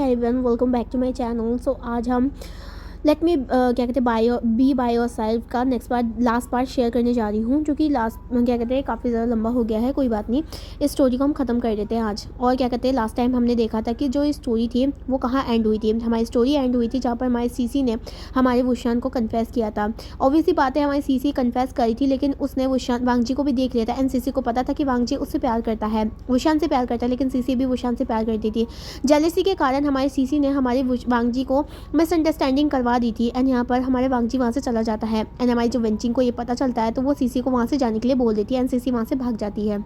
Everyone, welcome back to my channel. So आज हम let me क्या कहते हैं बाय योर सेल्फ का next part last part share करने जा रही हूँ, जो कि लास्ट क्या कहते हैं काफ़ी ज़्यादा लंबा हो गया है। कोई बात नहीं, इस स्टोरी को हम ख़त्म कर देते हैं आज। और क्या कहते हैं लास्ट टाइम हमने देखा था कि जो स्टोरी थी वो कहाँ एंड हुई थी। हमारी स्टोरी एंड हुई थी जहाँ पर हमारे सीसी ने हमारे वुशान को कन्फेस किया था। ऑब्वियसली बात है, हमारी सीसी कन्फेस करी थी, लेकिन उसने वुशान वांगजी को भी देख लिया था एंड सीसी को पता था कि वांगजी उससे प्यार करता है, वुशान से प्यार करता है, लेकिन सीसी भी वुशान से प्यार करती थी। जेलसी के कारण हमारे सीसी ने हमारे वांगजी को मिसअंडरस्टैंडिंग करवा दी थी एंड यहाँ पर हमारे वांगजी वहाँ से चला जाता है एंड हमारी जो वेंचिंग को ये पता चलता है तो वो सीसी को वहाँ से जाने के लिए बोल देती है एंड सीसी वहाँ से भाग जाती है।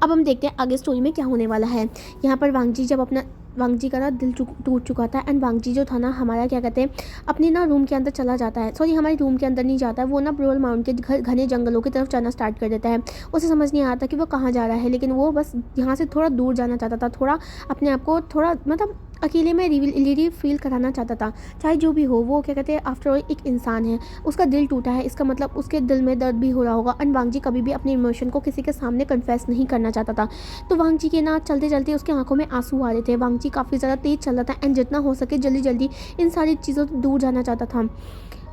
अब हम देखते हैं आगे स्टोरी में क्या होने वाला है। यहाँ पर वांगजी का ना दिल टूट चुका था एंड वांगजी जो था ना हमारा क्या कहते हैं अपने ना रूम के अंदर चला जाता है। सॉरी, हमारे रूम के अंदर नहीं जाता है, वो ना ब्रोल माउंट के घने जंगलों की तरफ जाना स्टार्ट कर देता है। उसे समझ नहीं आता कि वो कहाँ जा रहा है, लेकिन वो बस यहाँ से थोड़ा दूर जाना चाहता था, थोड़ा अपने आप को थोड़ा मतलब अकेले में रिलीव फील कराना चाहता था। चाहे जो भी हो, वो क्या कहते हैं आफ्टर ऑल एक इंसान है, उसका दिल टूटा है, इसका मतलब उसके दिल में दर्द भी हो रहा होगा। एंड वांगजी कभी भी अपने इमोशन को किसी के सामने कन्फेस नहीं करना चाहता था। तो वांगजी के ना चलते चलते उसकी आंखों में आंसू आ रहे थे। वांगजी काफ़ी ज़्यादा तेज़ चल रहा था एंड जितना हो सके जल्दी जल्दी इन सारी चीज़ों से दूर जाना चाहता था।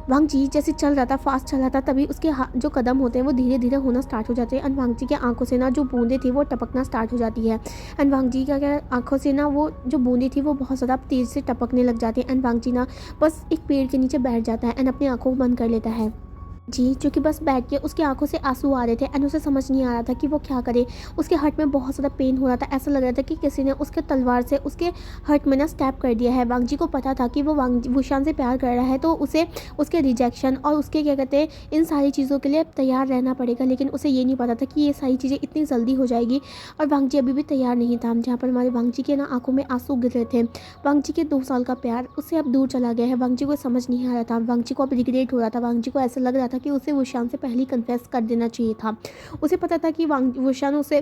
वांगजी जैसे चल रहा था, फास्ट चल रहा था, तभी उसके जो कदम होते हैं वो धीरे धीरे होना स्टार्ट हो जाते हैं एंड वांगजी के आंखों से ना जो बूंदें थी वो टपकना स्टार्ट हो जाती है। एंड वांगजी का क्या आंखों से ना वो जो बूंदें थी वो बहुत ज़्यादा तेज़ से टपकने लग जाती है एंड वांगजी ना बस एक पेड़ के नीचे बैठ जाता है एंड अपनी आंखों को बंद कर लेता है। जी, जो कि बस बैठ के उसकी आंखों से आंसू आ रहे थे एंड उसे समझ नहीं आ रहा था कि वो क्या करे। उसके हर्ट में बहुत ज़्यादा पेन हो रहा था, ऐसा लग रहा था कि किसी ने उसके तलवार से उसके हर्ट में ना स्टैब कर दिया है। वांगजी को पता था कि वो वुशान से प्यार कर रहा है, तो उसे उसके रिजेक्शन और उसके क्या कहते हैं इन सारी चीज़ों के लिए तैयार रहना पड़ेगा, लेकिन उसे ये नहीं पता था कि ये सारी चीज़ें इतनी जल्दी हो जाएगी। और वांगजी अभी भी तैयार नहीं था। जहाँ पर हमारे वांगजी के ना आंखों में आंसू गिर रहे थे। वांगजी के 2 साल का प्यार उससे अब दूर चला गया है। वांगजी को समझ नहीं आ रहा था, वांगजी को अब रिग्रेट हो रहा था। वांगजी को ऐसा लग रहा था कि उसे वुशान से पहले कन्फेस कर देना चाहिए था। उसे पता था कि वुशान उसे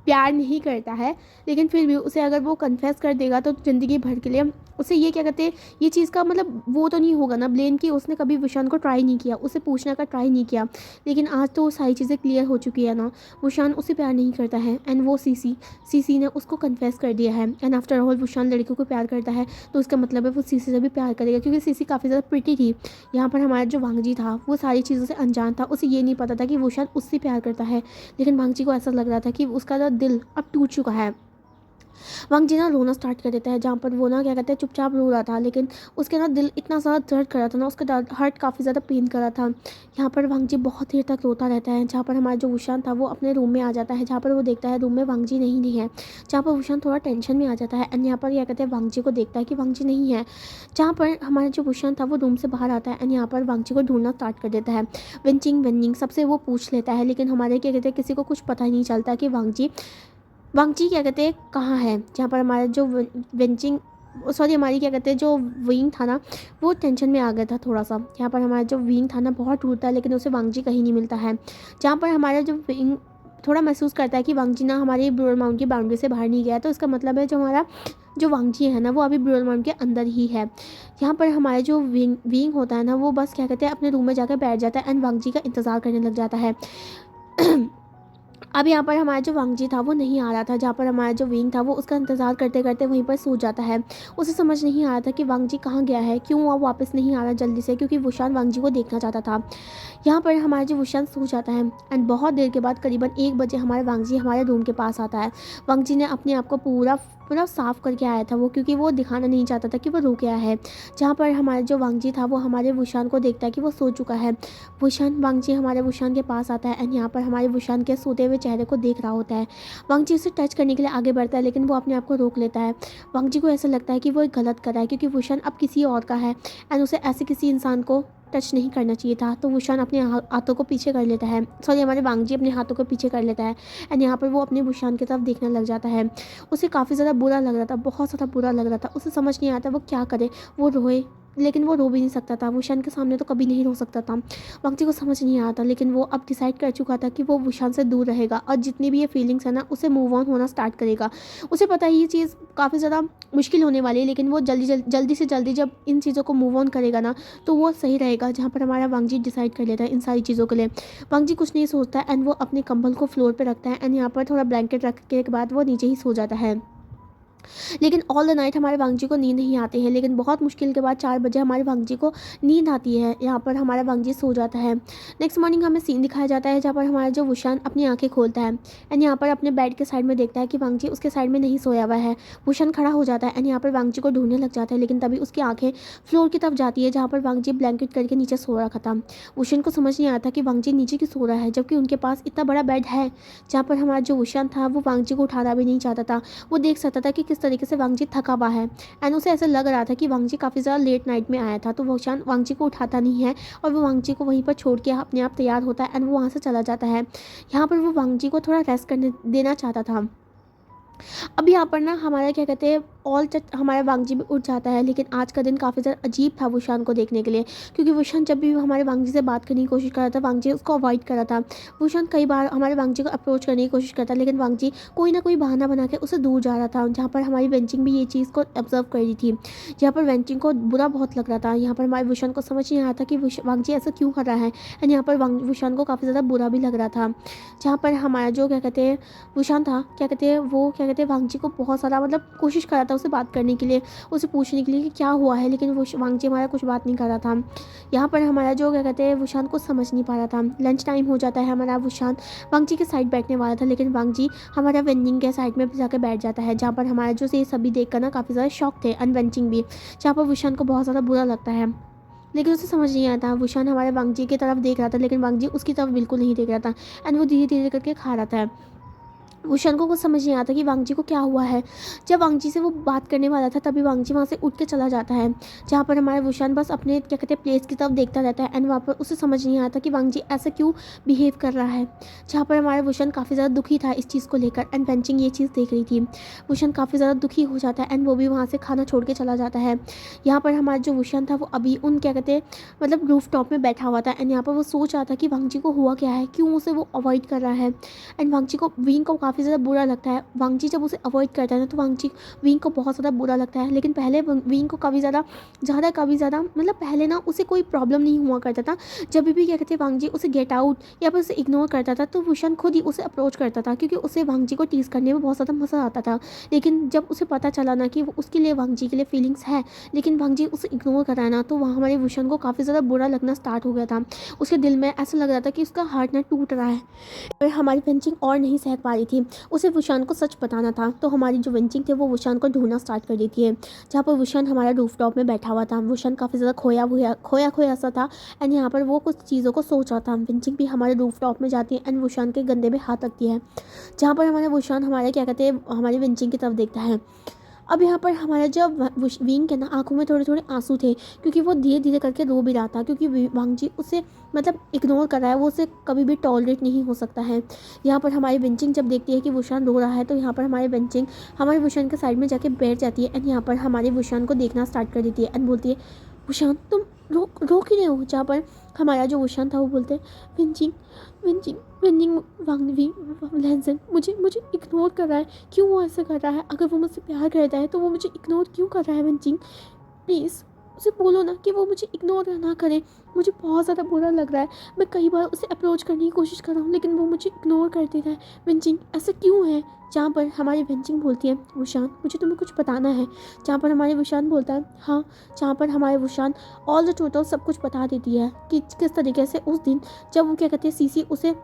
प्यार नहीं करता है, लेकिन फिर भी उसे अगर वो कन्फेस कर देगा तो ज़िंदगी भर के लिए उसे ये क्या कहते हैं ये चीज़ का मतलब वो तो नहीं होगा ना ब्लेम कि उसने कभी वुशान को ट्राई नहीं किया, उसे पूछने का ट्राई नहीं किया। लेकिन आज तो वो सारी चीज़ें क्लियर हो चुकी है ना, वुशान उसे प्यार नहीं करता है एंड वो सीसी ने उसको कन्फेस कर दिया है। एंड आफ्टर ऑल वुशान लड़कियों को प्यार करता है, तो उसका मतलब है वो सीसी से भी प्यार करेगा, क्योंकि सीसी काफ़ी ज़्यादा प्रिटी थी। यहाँ पर हमारा जो वांगजी था वो सारी चीज़ों से अनजान था, उसे ये नहीं पता था कि वुशान उससे प्यार करता है। लेकिन वांगजी को ऐसा लग रहा था कि उसका जो दिल अब टूट चुका है। वांगजी ना रोना स्टार्ट कर देता है, जहाँ पर वो ना क्या कहते हैं चुपचाप रो रहा था, लेकिन उसके ना दिल इतना ज़्यादा दर्द कर रहा था ना, उसका हार्ट काफ़ी ज़्यादा पेन कर रहा था। यहाँ पर वांगजी बहुत देर तक रोता रहता है, जहाँ पर हमारा जो वुशान था वो अपने रूम में आ जाता है, जहाँ पर वो देखता है रूम में वांगजी नहीं है। जहाँ पर वुशान थोड़ा टेंशन में आ जाता है एंड यहाँ पर क्या कहते हैं वांगजी को देखता है कि वांगजी नहीं है। जहाँ पर हमारा जो वुशान था वो रूम से बाहर आता है एंड यहाँ पर वांगजी को ढूंढना स्टार्ट कर देता है। वेंचिंग सबसे वो पूछ लेता है, लेकिन हमारे क्या कहते हैं किसी को कुछ पता ही नहीं चलता कि वांगजी क्या कहते हैं कहाँ है। जहाँ पर हमारा जो वेंचिंग सॉरी हमारी क्या कहते हैं जो विंग था ना वो टेंशन में आ गया था थोड़ा सा। यहाँ पर हमारा जो विंग था ना बहुत टूटता है, लेकिन उसे वांगजी कहीं नहीं मिलता है। जहाँ पर हमारा जो विंग थोड़ा महसूस करता है कि वांगजी ना हमारी ब्रोल माउंट की बाउंड्री से बाहर नहीं गया, तो इसका मतलब है जो हमारा जो वांगजी है ना वो अभी ब्रोल माउंट के अंदर ही है। यहाँ पर हमारा जो विंग होता है ना वो बस क्या कहते हैं अपने रूम में जाकर बैठ जाता है एंड वांगजी का इंतज़ार करने लग जाता है। अब यहाँ पर हमारा जो वांगजी था वो नहीं आ रहा था, जहाँ पर हमारा जो विंग था वो उसका इंतज़ार करते करते वहीं पर सो जाता है। उसे समझ नहीं आ रहा था कि वांगजी कहाँ गया है, क्यों वो वापस नहीं आ रहा जल्दी से, क्योंकि वुशान वांगजी को देखना चाहता था। यहाँ पर हमारा जो वुशान सो जाता है एंड बहुत देर के बाद करीबन 1 बजे हमारे वांगजी हमारे रूम के पास आता है। वांगजी ने अपने आप को पूरा पूरा साफ़ करके आया था वो, क्योंकि वो दिखाना नहीं चाहता था कि वो रो गया है। जहाँ पर हमारा जो वांगजी था वो हमारे वुशान को देखता है कि वो सो चुका है। वांगजी हमारे वुशान के पास आता है एंड यहाँ पर हमारे वुशान के सोते हुए चेहरे को देख रहा होता है। वांगजी उसे टच करने के लिए आगे बढ़ता है, लेकिन वो अपने आप को रोक लेता है। वांगजी को ऐसा लगता है कि वो एक गलत कर रहा है, क्योंकि वुशान अब किसी और का है एंड उसे ऐसे किसी इंसान को टच नहीं करना चाहिए था। तो वुशान अपने हाथों को पीछे कर लेता है, सॉरी हमारे वांगजी अपने हाथों को पीछे कर लेता है एंड यहाँ पर वो अपने वुशान की तरफ देखने लग जाता है। उसे काफ़ी ज़्यादा बुरा लग रहा था, बहुत ज़्यादा बुरा लग रहा था। उसे समझ नहीं आता वो क्या करे, वो रोए लेकिन वो रो भी नहीं सकता था। वुशान के सामने तो कभी नहीं रो सकता था। वांगजी को समझ नहीं आता, लेकिन वो अब डिसाइड कर चुका था कि वो वुशान से दूर रहेगा और जितनी भी ये फीलिंग्स है ना उसे मूव ऑन होना स्टार्ट करेगा। उसे पता है ये चीज़ काफ़ी ज़्यादा मुश्किल होने वाली है, लेकिन वो जल्दी से जल्दी जब इन चीज़ों को मूव ऑन करेगा ना तो वो सही रहेगा। जहाँ पर हमारा वांगजी डिसाइड कर लेता है इन सारी चीज़ों के लिए। वांगजी कुछ नहीं सोचता एंड वो अपने कंबल को फ्लोर पर रखता है एंड यहाँ पर थोड़ा ब्लैंकेट रख के बाद वो नीचे ही सो जाता है। लेकिन ऑल द नाइट हमारे वांगजी को नींद नहीं आती है, लेकिन बहुत मुश्किल के बाद 4 बजे हमारे वांगजी को नींद आती है। यहाँ पर हमारा वांगजी सो जाता है। नेक्स्ट मॉर्निंग हमें सीन दिखाया जाता है जहाँ पर हमारा जो वुशान अपनी आंखें खोलता है एंड यहाँ पर अपने बेड के साइड में देखता है कि वांगजी उसके साइड में नहीं सोया हुआ है। वुशान खड़ा हो जाता है एंड यहाँ पर वांगजी को ढूंढने लग जाता है, लेकिन तभी उसकी आंखें फ्लोर की तरफ जाती है जहाँ पर वांगजी ब्लैंकेट करके नीचे सो रखा था। वुशान को समझ नहीं आता कि वांगजी नीचे क्यों सो रहा है, जबकि उनके पास इतना बड़ा बेड है। जहाँ पर हमारा जो वुशान था वो वांगजी को उठाना भी नहीं चाहता था। वो देख सकता था कि किस तरीके से वांगजी थका हुआ है एंड उसे ऐसा लग रहा था कि वांगजी काफ़ी ज़्यादा लेट नाइट में आया था, तो वुशान वांगजी को उठाता नहीं है और वो वांगजी को वहीं पर छोड़ के अपने आप तैयार होता है एंड वो वहाँ से चला जाता है। यहाँ पर वो वांगजी को थोड़ा रेस्ट करने देना चाहता था। अब यहाँ पर ना हमारा क्या कहते हैं ऑल चट हमारा वांगजी भी उठ जाता है, लेकिन आज का दिन काफ़ी ज़्यादा अजीब था वुशान को देखने के लिए, क्योंकि वुशान जब भी हमारे वांगजी से बात करने की कोशिश कर रहा था वांगजी उसको अवॉइड कर रहा था। वुशान कई बार हमारे वांगजी को अप्रोच करने की कोशिश करता, लेकिन वांगजी कोई ना कोई बहाना बना के उससे दूर जा रहा था। जहाँ पर हमारी वेंचिंग भी ये चीज़ को ऑब्जर्व कर रही थी, जहाँ पर वेंचिंग को बुरा बहुत लग रहा था। यहाँ पर हमारे वुशान को समझ नहीं आया था कि वांगजी ऐसा क्यों कर रहा है एंड यहाँ पर वुशान को काफ़ी ज़्यादा बुरा भी लग रहा था। जहाँ पर हमारा जो क्या कहते हैं वुशान था, क्या कहते हैं वो क्या कहते हैं वांगजी को बहुत सारा मतलब कोशिश कर रहा था उससे बात करने के लिए, उसे पूछने के लिए कि क्या हुआ है, लेकिन वो वांगजी हमारा कुछ बात नहीं कर रहा था। यहाँ पर हमारा जो क्या कहते हैं वुशान को समझ नहीं पा रहा था। लंच टाइम हो जाता है, हमारा वुशान वांगजी के साइड बैठने वाला था, लेकिन वांगजी हमारा वेंजिंग के साइड में जाकर बैठ जाता है, जहाँ पर हमारा जो ये सभी देखकर ना काफ़ी ज़्यादा शॉक थे एंड वेंचिंग भी, जहाँ पर वुशान को बहुत ज़्यादा बुरा लगता है। लेकिन उसे समझ नहीं आता, वुशान हमारे वांगजी की तरफ देख रहा था, लेकिन वांगजी उसकी तरफ बिल्कुल नहीं देख रहा था एंड वो धीरे धीरे करके खा रहा था। वुशान को कुछ समझ नहीं आता कि वांगजी को क्या हुआ है। जब वांगजी से वो बात करने वाला था तभी वांगजी वहाँ से उठ के चला जाता है, जहाँ पर हमारा वुशान बस अपने क्या कहते हैं प्लेस की तरफ देखता रहता है एंड वहाँ पर उसे समझ नहीं आता कि वांगजी ऐसा क्यों बिहेव कर रहा है। जहाँ पर हमारा वुशान काफ़ी ज़्यादा दुखी था इस चीज़ को लेकर एंड वेंचिंग ये चीज़ देख रही थी। वुशान काफ़ी ज़्यादा दुखी हो जाता है एंड वो भी वहाँ से खाना छोड़ के चला जाता है। यहाँ पर हमारा जो वुशान था वो अभी उन क्या कहते हैं मतलब रूफ टॉप में बैठा हुआ था एंड यहाँ पर वो सोच रहा था कि वांगजी को हुआ क्या है, क्यों उसे वो अवॉइड कर रहा है एंड वांगजी को विंग को काफ़ी ज़्यादा बुरा लगता है। वांगजी जब उसे अवॉइड करता है ना तो वांगजी विंग को बहुत ज़्यादा बुरा लगता है, लेकिन पहले विंग को काफ़ी ज़्यादा मतलब पहले ना उसे कोई प्रॉब्लम नहीं हुआ करता था। जब भी क्या कहते हैं वांगजी उसे गेट आउट या फिर उसे इग्नोर करता था तो वुशान खुद ही उसे अप्रोच करता था, क्योंकि उसे वांगजी को टीज़ करने में बहुत ज़्यादा मज़ा आता था। लेकिन जब उसे पता चला ना कि उसके लिए वांगजी के लिए फीलिंग्स है लेकिन वांगजी उसे इग्नोर कर रहा है ना, तो वहाँ हमारे वुशान को काफ़ी ज़्यादा बुरा लगना स्टार्ट हो गया था। उसके दिल में ऐसा लग रहा था कि उसका हार्ट ना टूट रहा है। पर हमारी वेंचिंग और नहीं सह पा रही थी, उसे वुशान को सच बताना था, तो हमारी जो वेंचिंग थी वो वुशान को ढूंढना स्टार्ट कर देती है। जहाँ पर वुशान हमारा रूफ टॉप में बैठा हुआ था, वुशान काफ़ी ज़्यादा खोया सा था एंड यहाँ पर वो कुछ चीज़ों को सोच रहा था। वेंचिंग भी हमारे रूफ टॉप में जाती है एंड वुशान के गंदे में हाथ रखती है, जहाँ पर हमारा वुशान हमारे क्या कहते हैं हमारी वेंचिंग की तरफ देखता है। अब यहाँ पर हमारा जब विंग के ना आंखों में थोड़े थोड़े आंसू थे, क्योंकि वो धीरे धीरे करके रो भी रहा था, क्योंकि वांगजी उसे मतलब इग्नोर कर रहा है, वो उसे कभी भी टॉलरेट नहीं हो सकता है। यहाँ पर हमारी वेंचिंग जब देखती है कि वुशान रो रहा है तो यहाँ पर हमारी वेंचिंग हमारे वुशान के साइड में जाके बैठ जाती है एंड यहाँ पर हमारे वुशान को देखना स्टार्ट कर देती है एंड बोलती है वुशान तुम रो क्यों रहे हो। जहाँ पर हमारा जो वुशान था वो बोलते हैं वेंचिंग वेंचिंग वेंचिंग वांगवी लैंसन मुझे इग्नोर कर रहा है, क्यों वो ऐसा कर रहा है, अगर वो मुझसे प्यार करता है तो वो मुझे इग्नोर क्यों कर रहा है। वेंचिंग प्लीज़ उसे बोलो ना कि वो मुझे इग्नोर ना करे, मुझे बहुत ज़्यादा बुरा लग रहा है। मैं कई बार उसे अप्रोच करने की कोशिश कर रहा हूँ लेकिन वो मुझे इग्नोर कर देता है। वेंचिंग ऐसा क्यों है। जहाँ पर हमारी वेंचिंग बोलती है वुशान मुझे तुम्हें कुछ बताना है। जहाँ पर हमारे वुशान बोलता है हाँ। जहाँ पर हमारे वुशान ऑल द टोटल सब कुछ बता देती है कि किस तरीके से उस दिन जब वो क्या कहते हैं सीसी उसे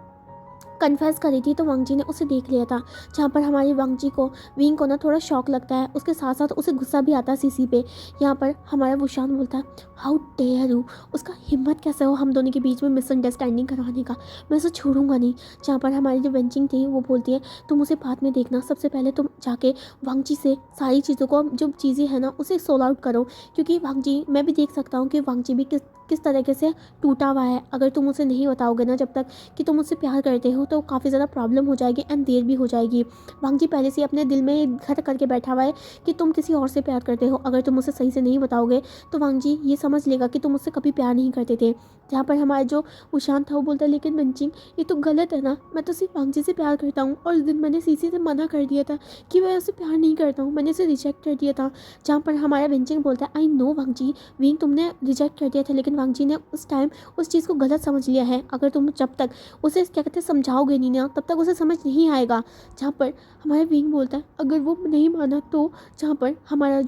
कन्फेस करी थी तो वांगजी ने उसे देख लिया था। जहाँ पर हमारी वांगजी को विंग को ना थोड़ा शॉक लगता है, उसके साथ साथ उसे गुस्सा भी आता है सीसी पे। यहाँ पर हमारा वुशान बोलता है हाउ डेयर यू, उसका हिम्मत कैसे हो हम दोनों के बीच में मिसअंडरस्टैंडिंग करवाने का, मैं उसे छोड़ूंगा नहीं। जहाँ पर हमारी जो वेंचिंग थी वो बोलती है तुम उसे बाद में देखना, सबसे पहले तुम जाके वांगजी से सारी चीज़ों को जो चीज़ें हैं ना उसे सोल्व आउट करो, क्योंकि वांगजी मैं भी देख सकता हूँ कि वांगजी भी किस तरीके से टूटा हुआ है। अगर तुम उसे नहीं बताओगे ना जब तक कि तुम उससे प्यार करते हो तो काफ़ी ज़्यादा प्रॉब्लम हो जाएगी एंड देर भी हो जाएगी। वांगजी पहले से अपने दिल में घर करके बैठा हुआ है कि तुम किसी और से प्यार करते हो, अगर तुम उसे सही से नहीं बताओगे तो वांगजी ये समझ लेगा कि तुम उससे कभी प्यार नहीं करते थे। जहाँ पर हमारा जो वुशान था वो बोलता है लेकिन वेंचिंग ये तो गलत है ना, मैं तो सिर्फ वांगजी से प्यार करता हूँ और उस दिन मैंने सीसी से मना कर दिया था कि मैं उससे प्यार नहीं करता हूँ, मैंने उसे रिजेक्ट कर दिया था। जहाँ पर हमारा वेंचिंग बोलता है आई नो वांगजी विंग तुमने रिजेक्ट कर दिया था, लेकिन वांग जी ने उस टाइम उस चीज़ को गलत समझ लिया है। अगर तुम जब तक उसे क्या कहते हैं समझाओगे नहीं ना, तब तक उसे समझ नहीं आएगा। जहाँ पर हमारे विंग बोलता है अगर वो नहीं माना तो, जहाँ पर हमारा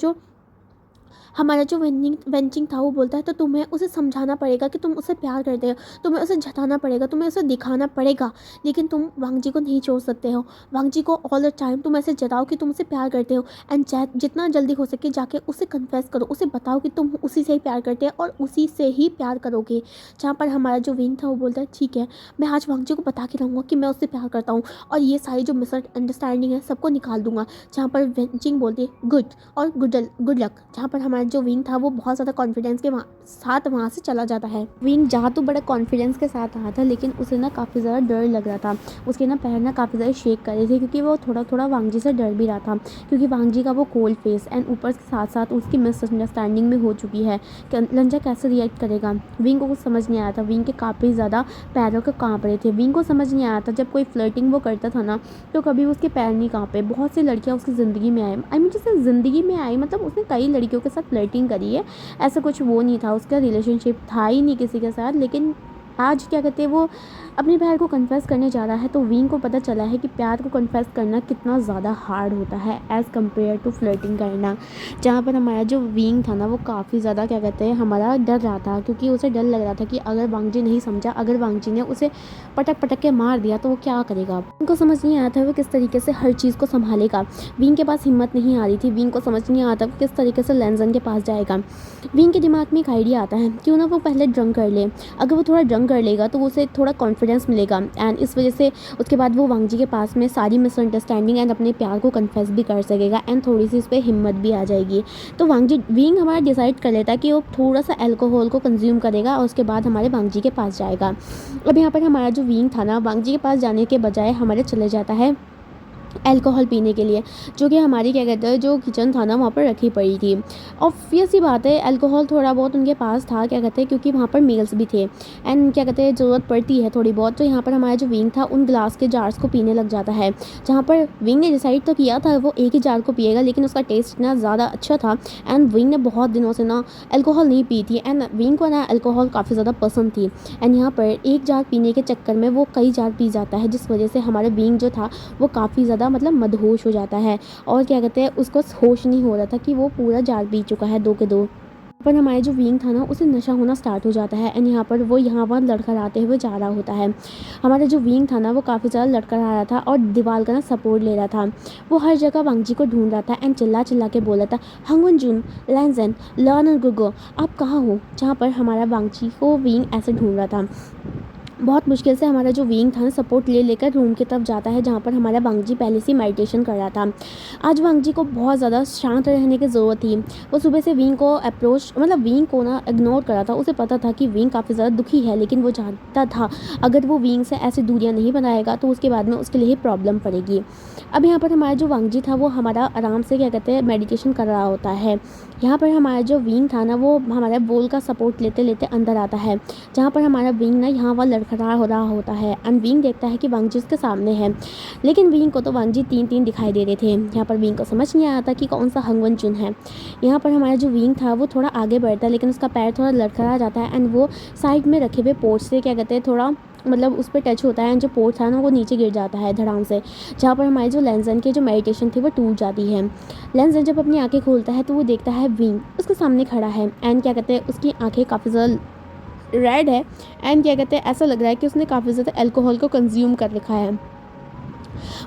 जो वेंचिंग था वो बोलता है तो तुम्हें उसे समझाना पड़ेगा कि तुम उसे प्यार करते हो, तुम्हें उसे जताना पड़ेगा, तुम्हें उसे दिखाना पड़ेगा, लेकिन तुम वांग जी को नहीं छोड़ सकते हो। वांग जी को ऑल द टाइम तुम ऐसे जताओ कि तुम उसे प्यार करते हो, एंड जितना जल्दी हो सके जाके उसे कन्फेस करो, उसे बताओ कि तुम उसी से ही प्यार करते हो और उसी से ही प्यार करोगे। जहाँ पर हमारा जो विंग था वो बोलता है ठीक है, मैं आज वांग जी को बता के रहूँगा कि मैं उससे प्यार करता हूँ और ये सारी जो मिसअंडरस्टैंडिंग है सबको निकाल दूंगा। जहाँ पर वेंचिंग बोलती है गुड और गुड लक। जहाँ पर हमारा जो विंग था वो बहुत ज़्यादा कॉन्फिडेंस के साथ वहाँ से चला जाता है। विंग जहाँ तो बड़ा कॉन्फिडेंस के साथ आया था, लेकिन उसे ना काफ़ी ज़्यादा डर लग रहा था। उसके ना पैर ना काफ़ी ज़्यादा शेक कर रहे थे, क्योंकि वो थोड़ा थोड़ा वांग जी से डर भी रहा था, क्योंकि वांग जी का वो कोल्ड फेस एंड ऊपर के साथ साथ उसकी मिसअंडरस्टैंडिंग में हो चुकी है कि लंजा कैसे रिएक्ट करेगा। विंग को कुछ समझ नहीं आया था। विंग के काफ़ी ज़्यादा पैरों के काँप रहे थे। विंग को समझ नहीं आया था जब कोई फ्लर्टिंग वो करता था ना, तो कभी उसके पैर नहीं काँपे। बहुत सी लड़कियाँ उसकी ज़िंदगी में आई, आई मीन जैसे ज़िंदगी में आई मतलब उसने कई लड़कियों के साथ फ्लर्टिंग करी है, ऐसा कुछ वो नहीं था, उसका रिलेशनशिप था ही नहीं किसी के साथ। लेकिन आज क्या कहते हैं वो अपने प्यार को कन्फेस करने जा रहा है, तो विंग को पता चला है कि प्यार को कन्फेस करना कितना ज़्यादा हार्ड होता है एज़ कम्पेयर टू फ्लर्टिंग करना। जहाँ पर हमारा जो विंग था ना वो काफ़ी ज़्यादा क्या कहते हैं हमारा डर रहा था, क्योंकि उसे डर लग रहा था कि अगर वांग जी नहीं समझा, अगर वांग जी ने उसे पटक पटक के मार दिया तो वो क्या करेगा। उनको समझ नहीं आया था वो किस तरीके से हर चीज़ को संभालेगा। विंग के पास हिम्मत नहीं आ रही थी। विंग को समझ नहीं आता वो किस तरीके से लैंजन के पास जाएगा। विंग के दिमाग में एक आइडिया आता है, क्यों ना वो पहले ड्रंक कर ले। अगर वो थोड़ा ड्रंक कर लेगा तो उसे थोड़ा कॉन्फिडेंस मिलेगा, एंड इस वजह से उसके बाद वो वांग जी के पास में सारी मिसअंडरस्टैंडिंग एंड अपने प्यार को कन्फेस भी कर सकेगा, एंड थोड़ी सी उस पर हिम्मत भी आ जाएगी। तो विंग हमारा डिसाइड कर लेता है कि वो थोड़ा सा अल्कोहल को कंज्यूम करेगा और उसके बाद हमारे वांग जी के पास जाएगा। अब यहाँ पर हमारा जो विंग था ना, वांग जी के पास जाने के बजाय हमारे चले जाता है अल्कोहल पीने के लिए, जो कि हमारी क्या कहते हैं जो किचन था ना वहाँ पर रखी पड़ी थी। ऑब्वियस ही बात है अल्कोहल थोड़ा बहुत उनके पास था, क्या कहते हैं क्योंकि वहाँ पर मील्स भी थे एंड क्या कहते हैं ज़रूरत पड़ती है थोड़ी बहुत। तो यहाँ पर हमारा जो विंग था उन ग्लास के जार्स को पीने लग जाता है। जहाँ पर विंग ने डिसाइड तो किया था वो एक ही जार को पिएगा, लेकिन उसका टेस्ट इतना ज़्यादा अच्छा था एंड विंग ने बहुत दिनों से ना अल्कोहल नहीं पी थी, एंड विंग को ना अल्कोहल काफ़ी ज़्यादा पसंद थी। एंड यहाँ पर एक जार पीने के चक्कर में वो कई जार पी जाता है, जिस वजह से हमारा विंग जो था वो काफ़ी ज़्यादा मतलब मदहोश हो जाता है, और क्या कहते हैं उसको होश नहीं हो रहा था कि वो पूरा जार पी चुका है 2 के 2। पर हमारे जो विंग था ना उसे नशा होना स्टार्ट हो जाता है, एंड यहाँ पर वो यहाँ वहाँ लड़खड़ाते हुए जा रहा होता है। हमारा जो विंग था ना वो काफ़ी ज़्यादा लड़खड़ा रहा था और दीवार का ना सपोर्ट ले रहा था। वो हर जगह वांग जी को ढूंढ रहा था एंड चिल्ला चिल्ला के बोल रहा था हंगवन जून, लैंजन, लर्न और गुगो, आप कहाँ हो। जहाँ पर हमारा वांग जी को विंग ऐसे ढूंढ रहा था। बहुत मुश्किल से हमारा जो विंग था ना सपोर्ट ले लेकर रूम की तरफ जाता है, जहाँ पर हमारा वांग जी पहले से मेडिटेशन कर रहा था। आज वांग जी को बहुत ज़्यादा शांत रहने की ज़रूरत थी। वो सुबह से विंग को अप्रोच मतलब विंग को ना इग्नोर कर रहा था। उसे पता था कि विंग काफ़ी ज़्यादा दुखी है, लेकिन वो जानता था अगर वो विंग से ऐसी दूरियाँ नहीं बनाएगा तो उसके बाद में उसके लिए प्रॉब्लम पड़ेगी। अब यहाँ पर हमारा जो वांग जी था वो हमारा आराम से क्या कहते हैं मेडिटेशन कर रहा होता है। यहाँ पर हमारा जो विंग था ना वो हमारा बोल का सपोर्ट लेते लेते अंदर आता है, जहाँ पर हमारा विंग ना यहाँ वहाँ लड़खड़ा हो रहा होता है एंड विंग देखता है कि वांग जी उसके सामने है, लेकिन विंग को तो वांग जी 3-3 दिखाई दे रहे थे। यहाँ पर विंग को समझ नहीं आया था कि कौन सा हंगवन चुन है। यहाँ पर हमारा जो विंग था वो थोड़ा आगे बढ़ता है, लेकिन उसका पैर थोड़ा लड़खड़ा जाता है एंड वो साइड में रखे हुए पोर्ट से क्या कहते हैं थोड़ा मतलब उस पर टच होता है, जो पोर्ट था ना वो नीचे गिर जाता है धड़ाम से, जहाँ पर हमारी जो लैंजन की जो मेडिटेशन थी वो टूट जाती है। लैंजन जब अपनी आंखें खोलता है तो वो देखता है विंग उसके सामने खड़ा है एंड क्या कहते हैं उसकी आंखें काफ़ी ज़्यादा रेड है एंड क्या कहते हैं ऐसा लग रहा है कि उसने काफ़ी ज़्यादा अल्कोहल को कंज्यूम कर रखा है।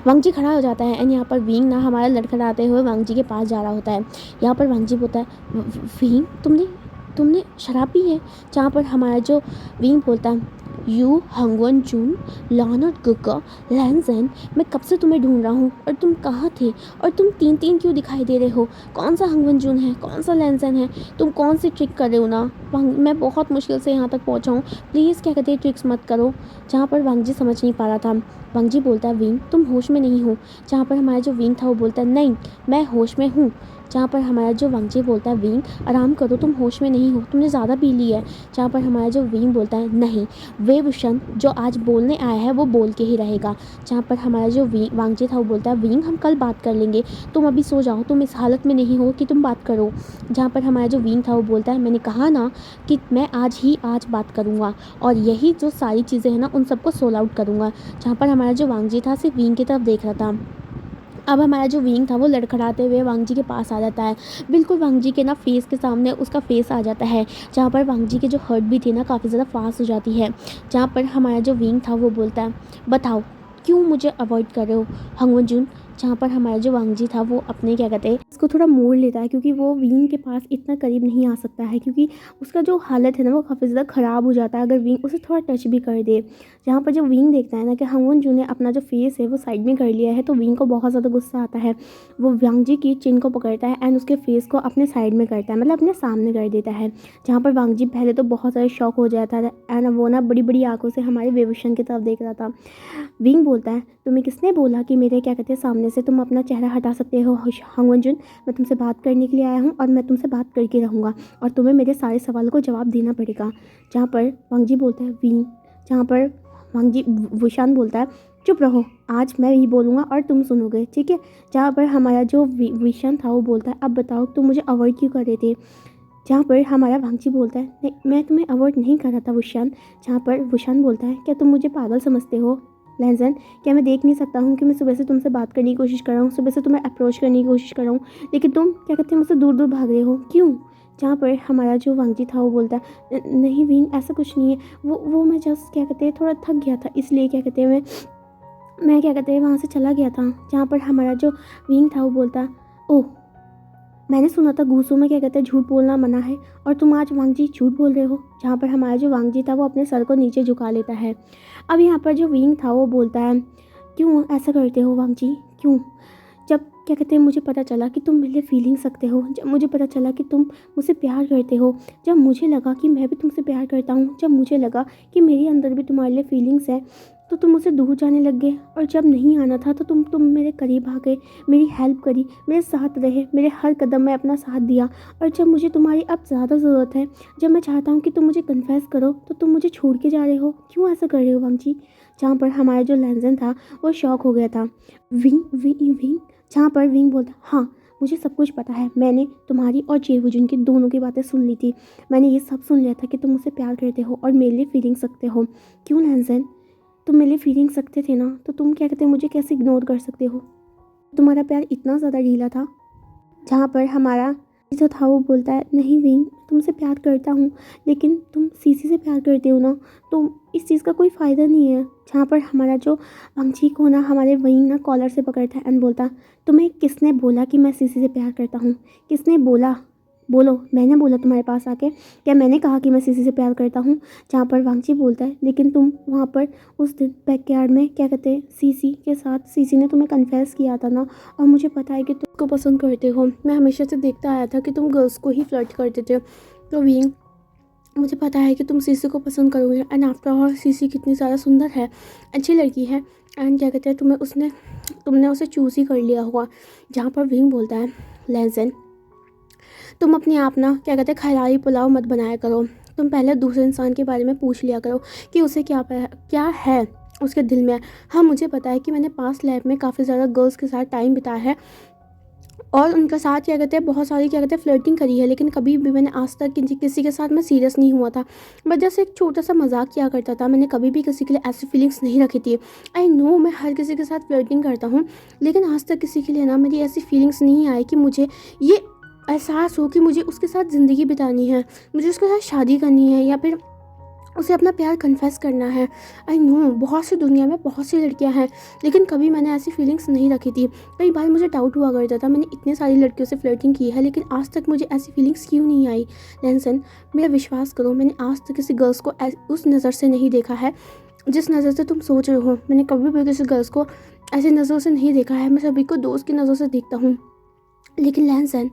वांग जी खड़ा हो जाता है एंड यहाँ पर विंग ना हमारा लड़खड़ाते हुए वांग जी के पास जा रहा होता है। यहाँ पर वांग जी बोलता है विंग तुमने शराब पी है। जहाँ पर हमारा जो विंग बोलता है यू हंगवन जून, लॉनर्ड गुगा, लैंजन, मैं कब से तुम्हें ढूंढ रहा हूँ और तुम कहाँ थे, और तुम 3-3 क्यों दिखाई दे रहे हो। कौन सा हंगवन जून है, कौन सा लैंजन है, तुम कौन सी ट्रिक कर रहे हो ना। मैं बहुत मुश्किल से यहाँ तक पहुँचा हूँ, प्लीज़ क्या कहते हैं ट्रिक्स मत करो। जहाँ पर वांग जी समझ नहीं पा रहा था। वांग जी बोलता है विंग तुम होश में नहीं हो। जहाँ पर हमारा जो विंग था वो बोलता है नहीं मैं होश में हूँ। जहाँ पर हमारा जो वांगजी बोलता है विंग आराम करो, तुम होश में नहीं हो, तुमने ज़्यादा पी ली है। जहाँ पर हमारा जो विंग बोलता है नहीं, वे भूषण जो आज बोलने आया है वो बोल के ही रहेगा। जहाँ पर हमारा जो वांगजी था वो बोलता है विंग हम कल बात कर लेंगे, तुम अभी सो जाओ, तुम इस हालत में नहीं हो कि तुम बात करो। जहाँ पर हमारा जो विंग था वो बोलता है मैंने कहा ना कि मैं आज बात करूँगा और यही जो सारी चीज़ें हैं ना उन सबको सोल आउट करूँगा। जहाँ पर हमारा जो वांगजी था सिर्फ विंग की तरफ देख रहा था। अब हमारा जो विंग था वो लड़खड़ाते हुए वांगजी के पास आ जाता है, बिल्कुल वांगजी के ना फेस के सामने उसका फेस आ जाता है। जहाँ पर वांगजी की जो हार्ट भी थी ना काफ़ी ज़्यादा फास्ट हो जाती है। जहाँ पर हमारा जो विंग था वो बोलता है बताओ क्यों मुझे अवॉइड कर रहे हो हंगवन जून। जहाँ पर हमारा जो वांगजी था वो अपने क्या कहते हैं इसको थोड़ा मोड़ लेता है, क्योंकि वो विंग के पास इतना करीब नहीं आ सकता है, क्योंकि उसका जो हालत है ना वो काफ़ी ज़्यादा ख़राब हो जाता है अगर विंग उसे थोड़ा टच भी कर दे। जहाँ पर जब विंग देखता है ना कि हंगवन जून ने अपना जो फेस है वो साइड में कर लिया है, तो विंग को बहुत ज़्यादा गुस्सा आता है। वो वांगजी की चिन को पकड़ता है एंड उसके फेस को अपने साइड में करता है, मतलब अपने सामने कर देता है। जहाँ पर वांगजी पहले तो बहुत ज़्यादा शॉक हो जाता है एंड वो ना बड़ी बड़ी आंखों से हमारे वेवूशन की तरफ देख रहा था। विंग बोलता है तुम्हें किसने बोला कि मेरे क्या कहते हैं सामने से तुम अपना चेहरा हटा सकते हो हंगवन जून। मैं तुमसे बात करने के लिए आया हूँ और मैं तुमसे बात करके रहूँगा और तुम्हें मेरे सारे सवालों को जवाब देना पड़ेगा। जहाँ पर वांगजी बोलता है विंग, जहाँ पर वांगजी वुशान बोलता है चुप रहो, आज मैं ही बोलूँगा और तुम सुनोगे, ठीक है। जहाँ पर हमारा जो विशान था वो बोलता है अब बताओ तुम मुझे अवॉइड क्यों कर रहे थे। जहाँ पर हमारा वांगजी बोलता है नहीं मैं तुम्हें अवॉइड नहीं कर रहा था वुशान। जहाँ पर वुशान बोलता है क्या तुम मुझे पागल समझते हो लैंजन, क्या मैं देख नहीं सकता हूँ कि मैं सुबह से तुमसे बात करने की कोशिश कर रहा हूँ, सुबह से तुम्हें अप्रोच करने की कोशिश कर रहा हूँ, लेकिन तुम क्या कहते हैं मुझसे दूर दूर भाग रहे हो क्यों। जहाँ पर हमारा जो वांगजी था वो बोलता है नहीं विंग ऐसा कुछ नहीं है, वो मैं जस्ट क्या कहते हैं थोड़ा थक गया था इसलिए क्या कहते हैं मैं क्या कहते हैं वहाँ से चला गया था। जहाँ पर हमारा जो विंग था वो बोलता है ओह मैंने सुना था घूसों में क्या कहते हैं झूठ बोलना मना है और तुम आज वांगजी झूठ बोल रहे हो। जहाँ पर हमारा जो वांगजी था वो अपने सर को नीचे झुका लेता है। अब यहाँ पर जो विंग था वो बोलता है क्यों ऐसा करते हो वांगजी क्यों। जब क्या कहते हैं मुझे पता चला कि तुम मेरे लिए फीलिंग्स रखते हो, जब मुझे पता चला कि तुम मुझसे प्यार करते हो, जब मुझे लगा कि मैं भी तुमसे प्यार करता हूँ, जब मुझे लगा कि मेरे अंदर भी तुम्हारे लिए फीलिंग्स है, तो तुम मुझसे दूर जाने लग गए। और जब नहीं आना था तो तुम मेरे करीब आ गए, मेरी हेल्प करी, मेरे साथ रहे, मेरे हर कदम में अपना साथ दिया। और जब मुझे तुम्हारी अब ज़्यादा ज़रूरत है, जब मैं चाहता हूँ कि तुम मुझे कन्फेस करो, तो तुम मुझे छोड़ के जा रहे हो, क्यों ऐसा कर रहे हो वांगजी। जहाँ पर हमारा जो लैंजन था वो शॉक हो गया था। विंग विंग विंग, जहाँ पर विंग बोलता हाँ मुझे सब कुछ पता है, मैंने तुम्हारी और जेवुजुन की दोनों की बातें सुन ली थी, मैंने ये सब सुन लिया था कि तुम मुझसे प्यार करते हो और मेरे लिए फीलिंग्स रखते हो। क्यों लैंजन, तुम मेरे लिए फीलिंग्स रखते थे ना, तो तुम क्या कहते हैं मुझे कैसे इग्नोर कर सकते हो। तुम्हारा प्यार इतना ज़्यादा ढीला था। जहाँ पर हमारा जो था वो बोलता है नहीं विंग तुमसे प्यार करता हूँ, लेकिन तुम सीसी से प्यार करते हो ना, तो इस चीज़ का कोई फ़ायदा नहीं है। जहाँ पर हमारा जो वांगजी को ना हमारे विंग ना कॉलर से पकड़ता है एंड बोलता तुम्हें किसने बोला कि मैं सीसी से प्यार करता हूँ, किसने बोला, बोलो। मैंने बोला तुम्हारे पास आके, क्या मैंने कहा कि मैं सीसी से प्यार करता हूँ। जहाँ पर वांगजी बोलता है लेकिन तुम वहाँ पर उस दिन बैकयार्ड में क्या कहते हैं सीसी के साथ, सीसी ने तुम्हें कन्फेस किया था ना, और मुझे पता है कि तुम उसको पसंद करते हो। मैं हमेशा से देखता आया था कि तुम गर्ल्स को ही फ्लर्ट करते थे, तो विंग मुझे पता है कि तुम सीसी को पसंद करोगे। एंड आफ्टर ऑल सीसी कितनी ज़्यादा सुंदर है, अच्छी लड़की है, एंड क्या कहते हैं तुमने उसे चूज़ ही कर लिया हुआ। जहाँ पर विंग बोलता है लेजेंड तुम अपने आप ना क्या कहते हैं खिलाड़ी पुलाव मत बनाया करो, तुम पहले दूसरे इंसान के बारे में पूछ लिया करो कि उसे क्या है उसके दिल में। हाँ मुझे पता है कि मैंने पास्ट लाइफ में काफ़ी ज़्यादा गर्ल्स के साथ टाइम बिताया है और उनके साथ क्या कहते हैं बहुत सारी क्या कहते हैं फ्लर्टिंग करी है, लेकिन कभी भी मैंने आज तक किसी के साथ मैं सीरियस नहीं हुआ था। बस जैसे एक छोटा सा मजाक किया करता था, मैंने कभी भी किसी के लिए ऐसी फीलिंग्स नहीं रखी थी। आई नो मैं हर किसी के साथ फ्लर्टिंग करता हूँ, लेकिन आज तक किसी के लिए ना मेरी ऐसी फीलिंग्स नहीं आई कि मुझे ये एहसास हो कि मुझे उसके साथ ज़िंदगी बितानी है, मुझे उसके साथ शादी करनी है या फिर उसे अपना प्यार कन्फेस करना है। आई नो बहुत सी दुनिया में बहुत सी लड़कियां हैं, लेकिन कभी मैंने ऐसी फीलिंग्स नहीं रखी थी। कई बार मुझे डाउट हुआ करता था, मैंने इतने सारी लड़कियों से फ्लर्टिंग की है लेकिन आज तक मुझे ऐसी फीलिंग्स क्यों नहीं आई। लैंसन मेरा विश्वास करो, मैंने आज तक किसी गर्ल्स को उस नज़र से नहीं देखा है जिस नज़र से तुम सोच रहे हो। मैंने कभी भी किसी गर्ल्स को ऐसी नज़रों से नहीं देखा है, मैं सभी को दोस्त की नज़रों से देखता हूँ। लेकिन लैंसन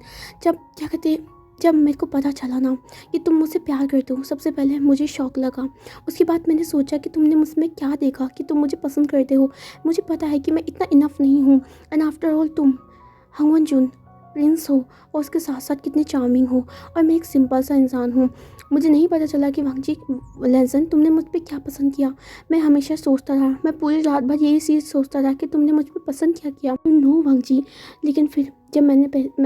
जब मेरे को पता चला ना कि तुम मुझसे प्यार करते हो, सबसे पहले मुझे शौक लगा। उसके बाद मैंने सोचा कि तुमने मुझमें क्या देखा कि तुम मुझे पसंद करते हो। मुझे पता है कि मैं इतना इनफ नहीं हूँ, एंड आफ्टर ऑल तुम हंगवन जून प्रिंस हो और उसके साथ साथ कितने चार्मिंग हो, और मैं एक सिंपल सा इंसान हूँ। मुझे नहीं पता चला कि वांगजी लेंसन तुमने मुझ पे क्या पसंद किया। मैं हमेशा सोचता रहा, मैं पूरी रात भर यही चीज़ सोचता रहा कि तुमने मुझ पे पसंद क्या किया। नो वांगजी, लेकिन फिर जब मैं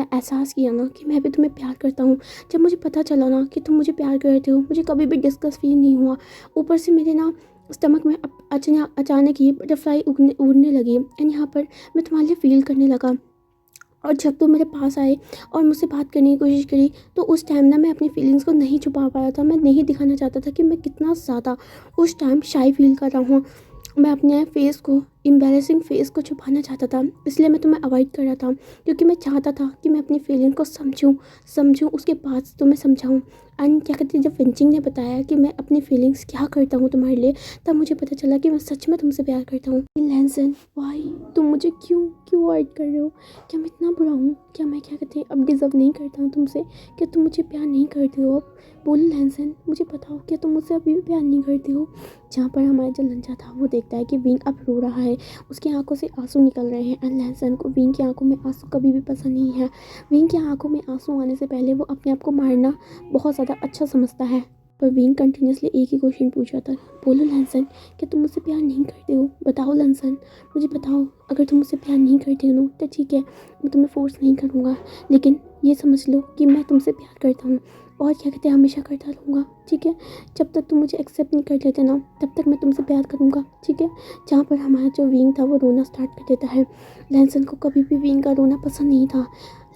एहसास किया ना कि मैं भी तुम्हें प्यार करता हूँ, जब मुझे पता चला ना कि तुम मुझे प्यार करते हो, मुझे कभी भी डिस्कस फील नहीं हुआ। ऊपर से मेरे ना स्टमक में अचानक ही बटरफ्लाई उड़ने लगी, एंड यहाँ पर मैं तुम्हारे लिए फील करने लगा। और जब तुम मेरे पास आए और मुझसे बात करने की कोशिश करी, तो उस टाइम ना मैं अपनी फीलिंग्स को नहीं छुपा पाया था। मैं नहीं दिखाना चाहता था कि मैं कितना ज़्यादा उस टाइम शाई फील कर रहा हूँ। मैं अपने फेस को, एम्बैरेसिंग फेस को छुपाना चाहता था, इसलिए मैं तुम्हें अवॉइड कर रहा था, क्योंकि मैं चाहता था कि मैं अपनी फीलिंग को समझूं उसके बाद तुम्हें समझाऊं। एंड क्या कहते हैं, जब फिंचिंग ने बताया कि मैं अपनी फीलिंग्स क्या करता हूँ तुम्हारे लिए, तब मुझे पता चला कि मैं सच में तुमसे प्यार करता हूँ। लैंसन, वाई तुम मुझे क्यों क्यों अवॉइड कर रहे हो? क्या मैं इतना बुरा हूँ? क्या मैं क्या कहते हैं अब डिज़र्व नहीं करता हूँ तुमसे? क्या तुम मुझे प्यार नहीं करते हो अब? बोलो लैंसन, मुझे बताओ, क्या तुम मुझसे अभी भी प्यार नहीं करते हो? जहाँ पर हमारा जो लंचा था वो देखता है कि विंग अब रो रहा है, उसकी आंखों से आंसू निकल रहे हैं। एंड लैंसन को विंग की आंखों में आंसू कभी भी पसंद नहीं है। विंग की आंखों में आंसू आने से पहले वो अपने आप को मारना बहुत ज़्यादा अच्छा समझता है। पर विंग कंटिन्यूसली एक ही क्वेश्चन पूछ रहा था, बोलो लैंसन, क्या तुम मुझसे प्यार नहीं करते हो? बताओ लैंसन, मुझे बताओ। अगर तुम मुझसे प्यार नहीं करते हो तो ठीक है, मैं तुम्हें फोर्स नहीं करूँगा, लेकिन ये समझ लो कि मैं तुमसे प्यार करता हूँ, और क्या कहते हैं हमेशा करता रहूँगा, ठीक है? जब तक तुम मुझे एक्सेप्ट नहीं कर लेते ना, तब तक मैं तुमसे प्यार करूँगा, ठीक है? जहाँ पर हमारा जो विंग था वो रोना स्टार्ट कर देता है। लैंसन को कभी भी विंग का रोना पसंद नहीं था।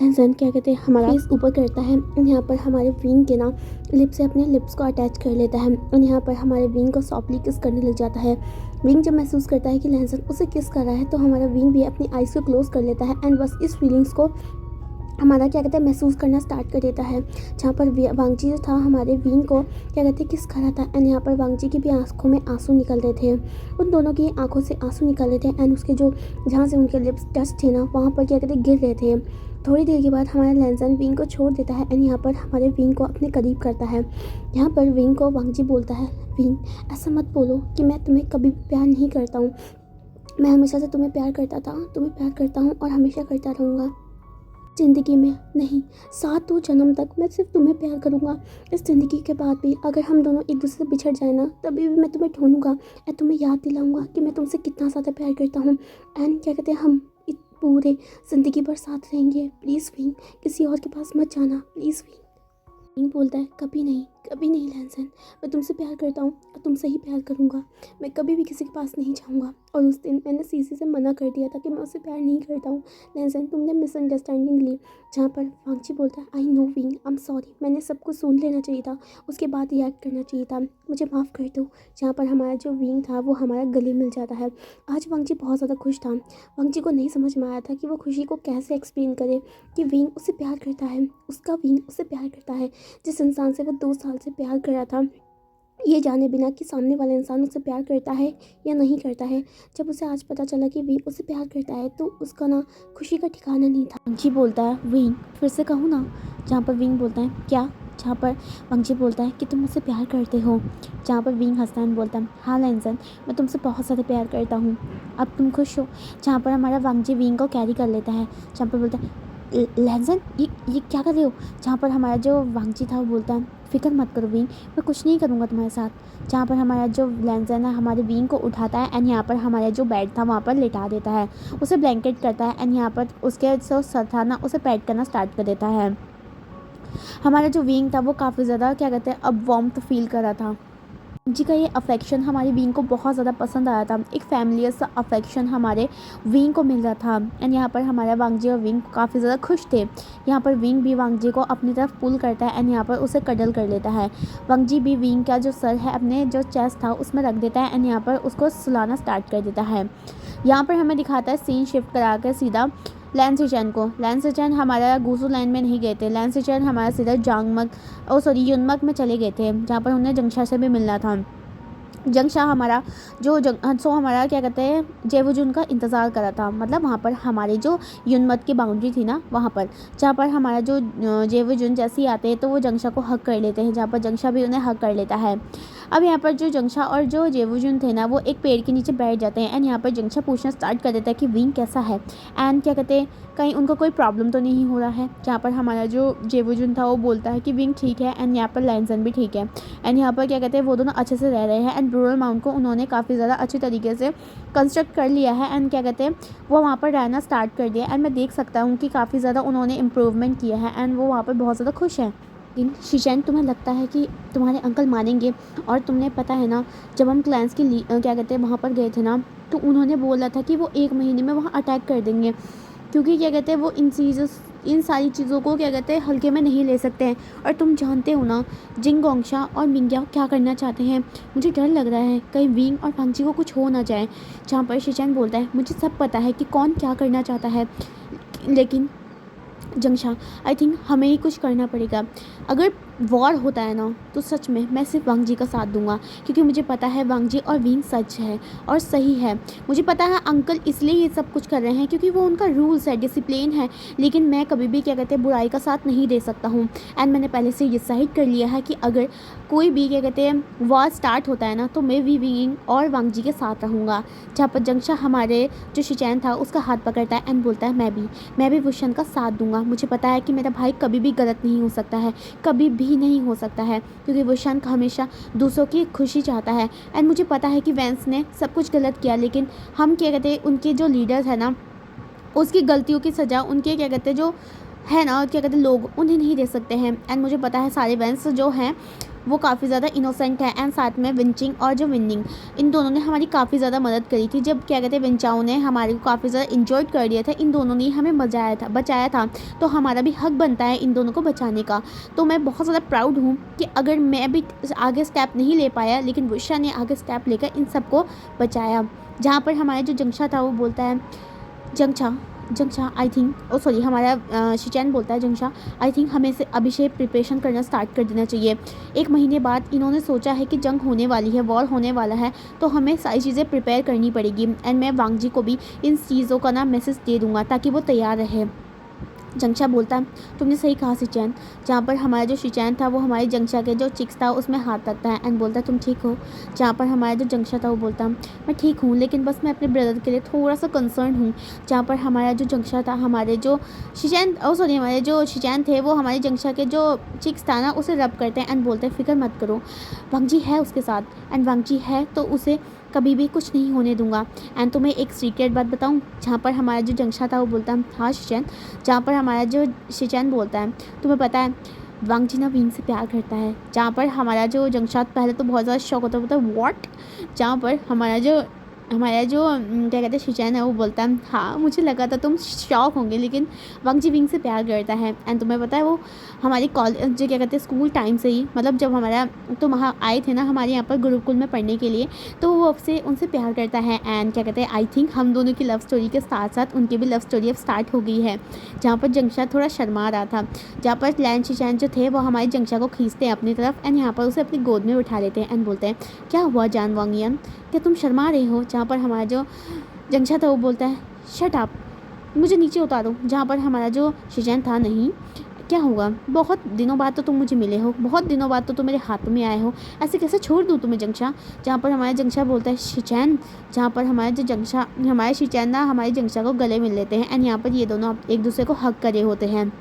लैंसन क्या कहते हैं हमारा फेस ऊपर करता है, यहाँ पर हमारे विंग के ना लिप से अपने लिप्स को अटैच कर लेता है, और यहाँ पर हमारे विंग को सॉफ्टली किस करने लग जाता है। विंग जब महसूस करता है कि लैंसन उसे किस कर रहा है, तो हमारा विंग भी अपनी आइज़ को क्लोज कर लेता है, एंड बस इस फीलिंग्स को हमारा क्या कहते हैं महसूस करना स्टार्ट कर देता है। जहाँ पर वांगजी जो था हमारे विंग को क्या कहते हैं किस कर रहा था, एंड यहाँ पर वांगजी की भी आंखों में आंसू निकल रहे थे, उन दोनों की आंखों से आंसू निकल रहे थे, एंड उसके जो जहाँ से उनके लिप्स टच थे ना, वहाँ पर क्या कहते हैं गिर रहे थे। थोड़ी देर के बाद हमारा लैंसन विंग को छोड़ देता है, एंड यहाँ पर हमारे विंग को अपने करीब करता है। यहाँ पर विंग को वांगजी बोलता है, विंग ऐसा मत बोलो कि मैं तुम्हें कभी प्यार नहीं करता हूँ। मैं हमेशा से तुम्हें प्यार करता था, तुम्हें प्यार करता हूँ और हमेशा करता रहूँगा। ज़िंदगी में नहीं, 7 जन्म तक मैं सिर्फ तुम्हें प्यार करूँगा। इस ज़िंदगी के बाद भी अगर हम दोनों एक दूसरे से बिछड़ जाए ना, तभी भी मैं तुम्हें ढूंढूंगा और तुम्हें याद दिलाऊंगा कि मैं तुमसे कितना ज़्यादा प्यार करता हूँ। एंड क्या कहते हैं हम पूरे ज़िंदगी भर साथ रहेंगे। प्लीज़ विंग, किसी और के पास मत जाना, प्लीज़ विंग। विंग बोलता है, कभी नहीं लैंसन, मैं तुमसे प्यार करता हूँ और तुमसे ही प्यार करूँगा। मैं कभी भी किसी के पास नहीं जाऊँगा। और उस दिन मैंने सीसी से मना कर दिया था कि मैं उससे प्यार नहीं करता हूँ। लैंसन, तुमने मिसअंडरस्टैंडिंग ली। जहाँ पर वांगची बोलता है, I know wing, I am sorry, मैंने सब कुछ सुन लेना चाहिए था, उसके बाद रिएक्ट करना चाहिए था, मुझे माफ़ कर दो। जहाँ पर हमारा जो विंग था वो हमारा गले मिल जाता है। आज वांगची बहुत ज़्यादा खुश था। वांगची को नहीं समझ में आया था कि वो खुशी को कैसे एक्सप्लेन करे कि विंग उसे प्यार करता है, उसका विंग उसे प्यार करता है, जिस इंसान से वो 2 साल से प्यार कर रहा था, ये जाने बिना कि सामने वाला इंसान उससे प्यार करता है या नहीं करता है। जब उसे आज पता चला कि विंग उसे प्यार करता है, तो उसका ना खुशी का ठिकाना नहीं था। वंशी बोलता है, विंग फिर से कहूँ ना? जहाँ पर विंग बोलता है, क्या? जहाँ पर वंशी बोलता है कि तुम मुझसे प्यार करते हो। जहाँ पर विंग हंसता है, बोलता है, हाँ लैंसन, मैं तुमसे बहुत ज़्यादा प्यार करता हूँ, अब तुम खुश हो? जहाँ पर हमारा वांगजी विंग को कैरी कर लेता है। जहाँ पर बोलता है, लैंसन ये क्या कर रहे हो? जहाँ पर हमारा जो वांगजी था वो बोलता है, फिक्र मत करो विंग, मैं कुछ नहीं करूँगा तुम्हारे साथ। जहाँ पर हमारा जो लैंसन है हमारे विंग को उठाता है, एंड यहाँ पर हमारा जो बेड था वहाँ पर लेटा देता है, उसे ब्लैंकेट करता है, एंड यहाँ पर उसके जो सर था ना उसे पैड करना स्टार्ट कर देता है। हमारा जो विंग था वो काफ़ी ज़्यादा क्या कहते हैं अब वार्मथ फील कर रहा था। जी का ये अफेक्शन हमारी विंग को बहुत ज़्यादा पसंद आया था। एक फैमिलियर सा अफेक्शन हमारे विंग को मिल रहा था, एंड यहाँ पर हमारा वांगजी और विंग काफ़ी ज़्यादा खुश थे। यहाँ पर विंग भी वांगजी को अपनी तरफ पुल करता है, एंड यहाँ पर उसे कडल कर लेता है। वांगजी भी विंग का जो सर है अपने जो चेस्ट था उसमें रख देता है, एंड यहाँ पर उसको सुलाना स्टार्ट कर देता है। यहाँ पर हमें दिखाता है सीन शिफ्ट करा कर सीधा लैंसिचैन को। लैंसिचैन हमारा गुसू लाइन में नहीं गए थे, लैंसिचैन हमारा सीधा युनमक में चले गए थे, जहाँ पर उन्हें जंगशा से भी मिलना था। जंगशा हमारा हमारा क्या कहते हैं जेवुजुन का इंतज़ार कर रहा था, मतलब वहाँ पर हमारी जो युनमत की बाउंड्री थी ना वहाँ पर, जहाँ पर हमारा जो जेवुजुन जैसे ही आते हैं तो वो जंगशा को हक कर लेते हैं, जहाँ पर जंगशा भी उन्हें हक कर लेता है। अब यहाँ पर जो जंगशा और जो जेवुजुन थे ना, वो एक पेड़ के नीचे बैठ जाते हैं एंड यहाँ पर जंगशा पूछना स्टार्ट कर देता है कि विंग कैसा है एंड क्या कहते हैं कहीं उनको कोई प्रॉब्लम तो नहीं हो रहा है। जहाँ पर हमारा जो जेवुजुन था वो बोलता है कि विंग ठीक है एंड यहाँ पर लैंसन भी ठीक है एंड यहाँ पर क्या कहते हैं वो दोनों अच्छे से रह रहे हैं एंड ब्रूरल माउंट को उन्होंने काफ़ी ज़्यादा अच्छी तरीके से कंस्ट्रक्ट कर लिया है एंड क्या कहते हैं वो वहाँ पर रहना स्टार्ट कर दिया एंड मैं देख सकता हूँ कि काफ़ी ज़्यादा उन्होंने इम्प्रूवमेंट किया है एंड वो वहाँ पर बहुत ज़्यादा खुश है। लेकिन शीशेन, तुम्हें लगता है कि तुम्हारे अंकल मानेंगे? और तुमने पता है ना, जब हम क्लैंस की क्या कहते हैं वहाँ पर गए थे ना, तो उन्होंने बोला था कि वो 1 महीने में वहाँ अटैक कर देंगे, क्योंकि क्या कहते हैं वो इन सारी चीज़ों को क्या कहते हैं हल्के में नहीं ले सकते हैं। और तुम जानते हो ना जिंग गोंगशा और मिंग्या क्या करना चाहते हैं। मुझे डर लग रहा है कहीं विंग और फांगजी को कुछ हो ना जाए। जहाँ पर शीशेन बोलता है मुझे सब पता है कि कौन क्या करना चाहता है, लेकिन जंगशा आई थिंक हमें ही कुछ करना पड़ेगा। अगर वॉर होता है ना तो सच में मैं सिर्फ वांग जी का साथ दूंगा, क्योंकि मुझे पता है वांग जी और विंग सच है और सही है। मुझे पता है अंकल इसलिए ये सब कुछ कर रहे हैं क्योंकि वो उनका रूल्स है, डिसिप्लिन है, लेकिन मैं कभी भी क्या कहते हैं बुराई का साथ नहीं दे सकता हूँ। एंड मैंने पहले से डिसाइड कर लिया है कि अगर कोई भी क्या कहते हैं वॉर स्टार्ट होता है ना तो मैं भी विंग और वांग जी के साथ रहूँगा। जहाँ पर जंगशा हमारे जो शिचैन था उसका हाथ पकड़ता है एंड बोलता है मैं भी वुशन का साथ दूंगा। मुझे पता है कि मेरा भाई कभी भी गलत नहीं हो सकता है, कभी भी नहीं हो सकता है, क्योंकि वुशन हमेशा दूसरों की खुशी चाहता है। एंड मुझे पता है कि वैंस ने सब कुछ गलत किया, लेकिन हम क्या कहते हैं उनके जो लीडर्स है ना उसकी गलतियों की सज़ा उनके क्या कहते हैं जो है ना क्या कहते हैं लोग उन्हें नहीं दे सकते हैं। एंड मुझे पता है सारे वैंस जो हैं वो काफ़ी ज़्यादा इनोसेंट है एंड साथ में विंचिंग और जो विनिंग, इन दोनों ने हमारी काफ़ी ज़्यादा मदद करी थी। जब क्या कहते हैं विंचाओ ने हमारे को काफ़ी ज़्यादा इंजॉय कर दिया था, इन दोनों ने हमें बचाया था, तो हमारा भी हक बनता है इन दोनों को बचाने का। तो मैं बहुत ज़्यादा प्राउड हूँ कि अगर मैं भी आगे स्टेप नहीं ले पाया, लेकिन वुशा ने आगे स्टेप लेकर इन सबको बचाया। जहाँ पर हमारे जो जंगशा था वो बोलता है जंगशा आई थिंक सॉरी हमारा शिचैन बोलता है जंगशा आई थिंक हमें से अभी से प्रिपरेशन करना स्टार्ट कर देना चाहिए। 1 महीने बाद इन्होंने सोचा है कि जंग होने वाली है, वॉर होने वाला है, तो हमें सारी चीज़ें प्रिपेयर करनी पड़ेगी। एंड मैं वांग जी को भी इन चीज़ों का ना मैसेज दे दूँगा ताकि वो तैयार रहे। जंगशा बोलता है तुमने सही कहा शिचैन। जहाँ पर हमारा जो शिचैन था वो हमारे जंगशा के जो चिक्स था उसमें हाथ रखता है एंड बोलता है तुम ठीक हो। जहाँ पर हमारा जो जंगशा था वो बोलता है मैं ठीक हूँ, लेकिन बस मैं अपने ब्रदर के लिए थोड़ा सा कंसर्न हूँ। जहाँ पर हमारा जो जंगशा था हमारे जो हमारे जो शिचैन थे वो हमारे जंगशा के जो चिक्स था ना उसे रब करते हैं एंड बोलते हैं फिक्र मत करो, वांग जी है उसके साथ एंड वांग जी है तो उसे कभी भी कुछ नहीं होने दूंगा। एंड तुम्हें एक सीक्रेट बात बताऊं। जहाँ पर हमारा जो जंगशा था वो बोलता है हाँ शिचैन। जहाँ पर हमारा जो शिचैन बोलता है तुम्हें पता है वांग जी ना विंग से प्यार करता है। जहाँ पर हमारा जो जंगशा पहले तो बहुत ज़्यादा शौक होता है व्हाट। जहाँ पर हमारा जो क्या कहते हैं शिचैन है वो बोलता है हाँ मुझे लगा था तुम शौक होंगे, लेकिन वांग जी विंग से प्यार करता है। एंड तुम्हें पता है वो हमारी कॉलेज जो क्या कहते हैं स्कूल टाइम से ही, मतलब जब हमारा तुम वहाँ आए थे ना हमारे यहाँ पर गुरुकुल में पढ़ने के लिए, तो वो उनसे प्यार करता है। एंड क्या कहते हैं आई थिंक हम दोनों की लव स्टोरी के साथ साथ उनकी भी लव स्टोरी अब स्टार्ट हो गई है। जहाँ पर जंगशा थोड़ा शर्मा रहा था, जहाँ पर लैन शिचैन जो थे वो हमारे जंगशा को खींचते हैं अपनी तरफ एंड यहाँ पर उसे अपनी गोद में उठा लेते हैं एंड बोलते हैं क्या हुआ जान वांगियन, क्या तुम शर्मा रहे हो। जहाँ पर हमारा जो जंगशा था वो बोलता है शट अप, मुझे नीचे उतारो। जहाँ पर हमारा जो शिचैन था नहीं क्या होगा, बहुत दिनों बाद तो तुम मुझे मिले हो, बहुत दिनों बाद तो तुम मेरे हाथों में आए हो, ऐसे कैसे छोड़ दूँ तुम्हें जंगशा। जहाँ पर हमारा जंगशा बोलता है शिचैन। जहाँ पर हमारे शिचैन ना हमारे जंगशा को गले मिल लेते हैं एंड यहाँ पर ये दोनों एक दूसरे को हक करे होते हैं।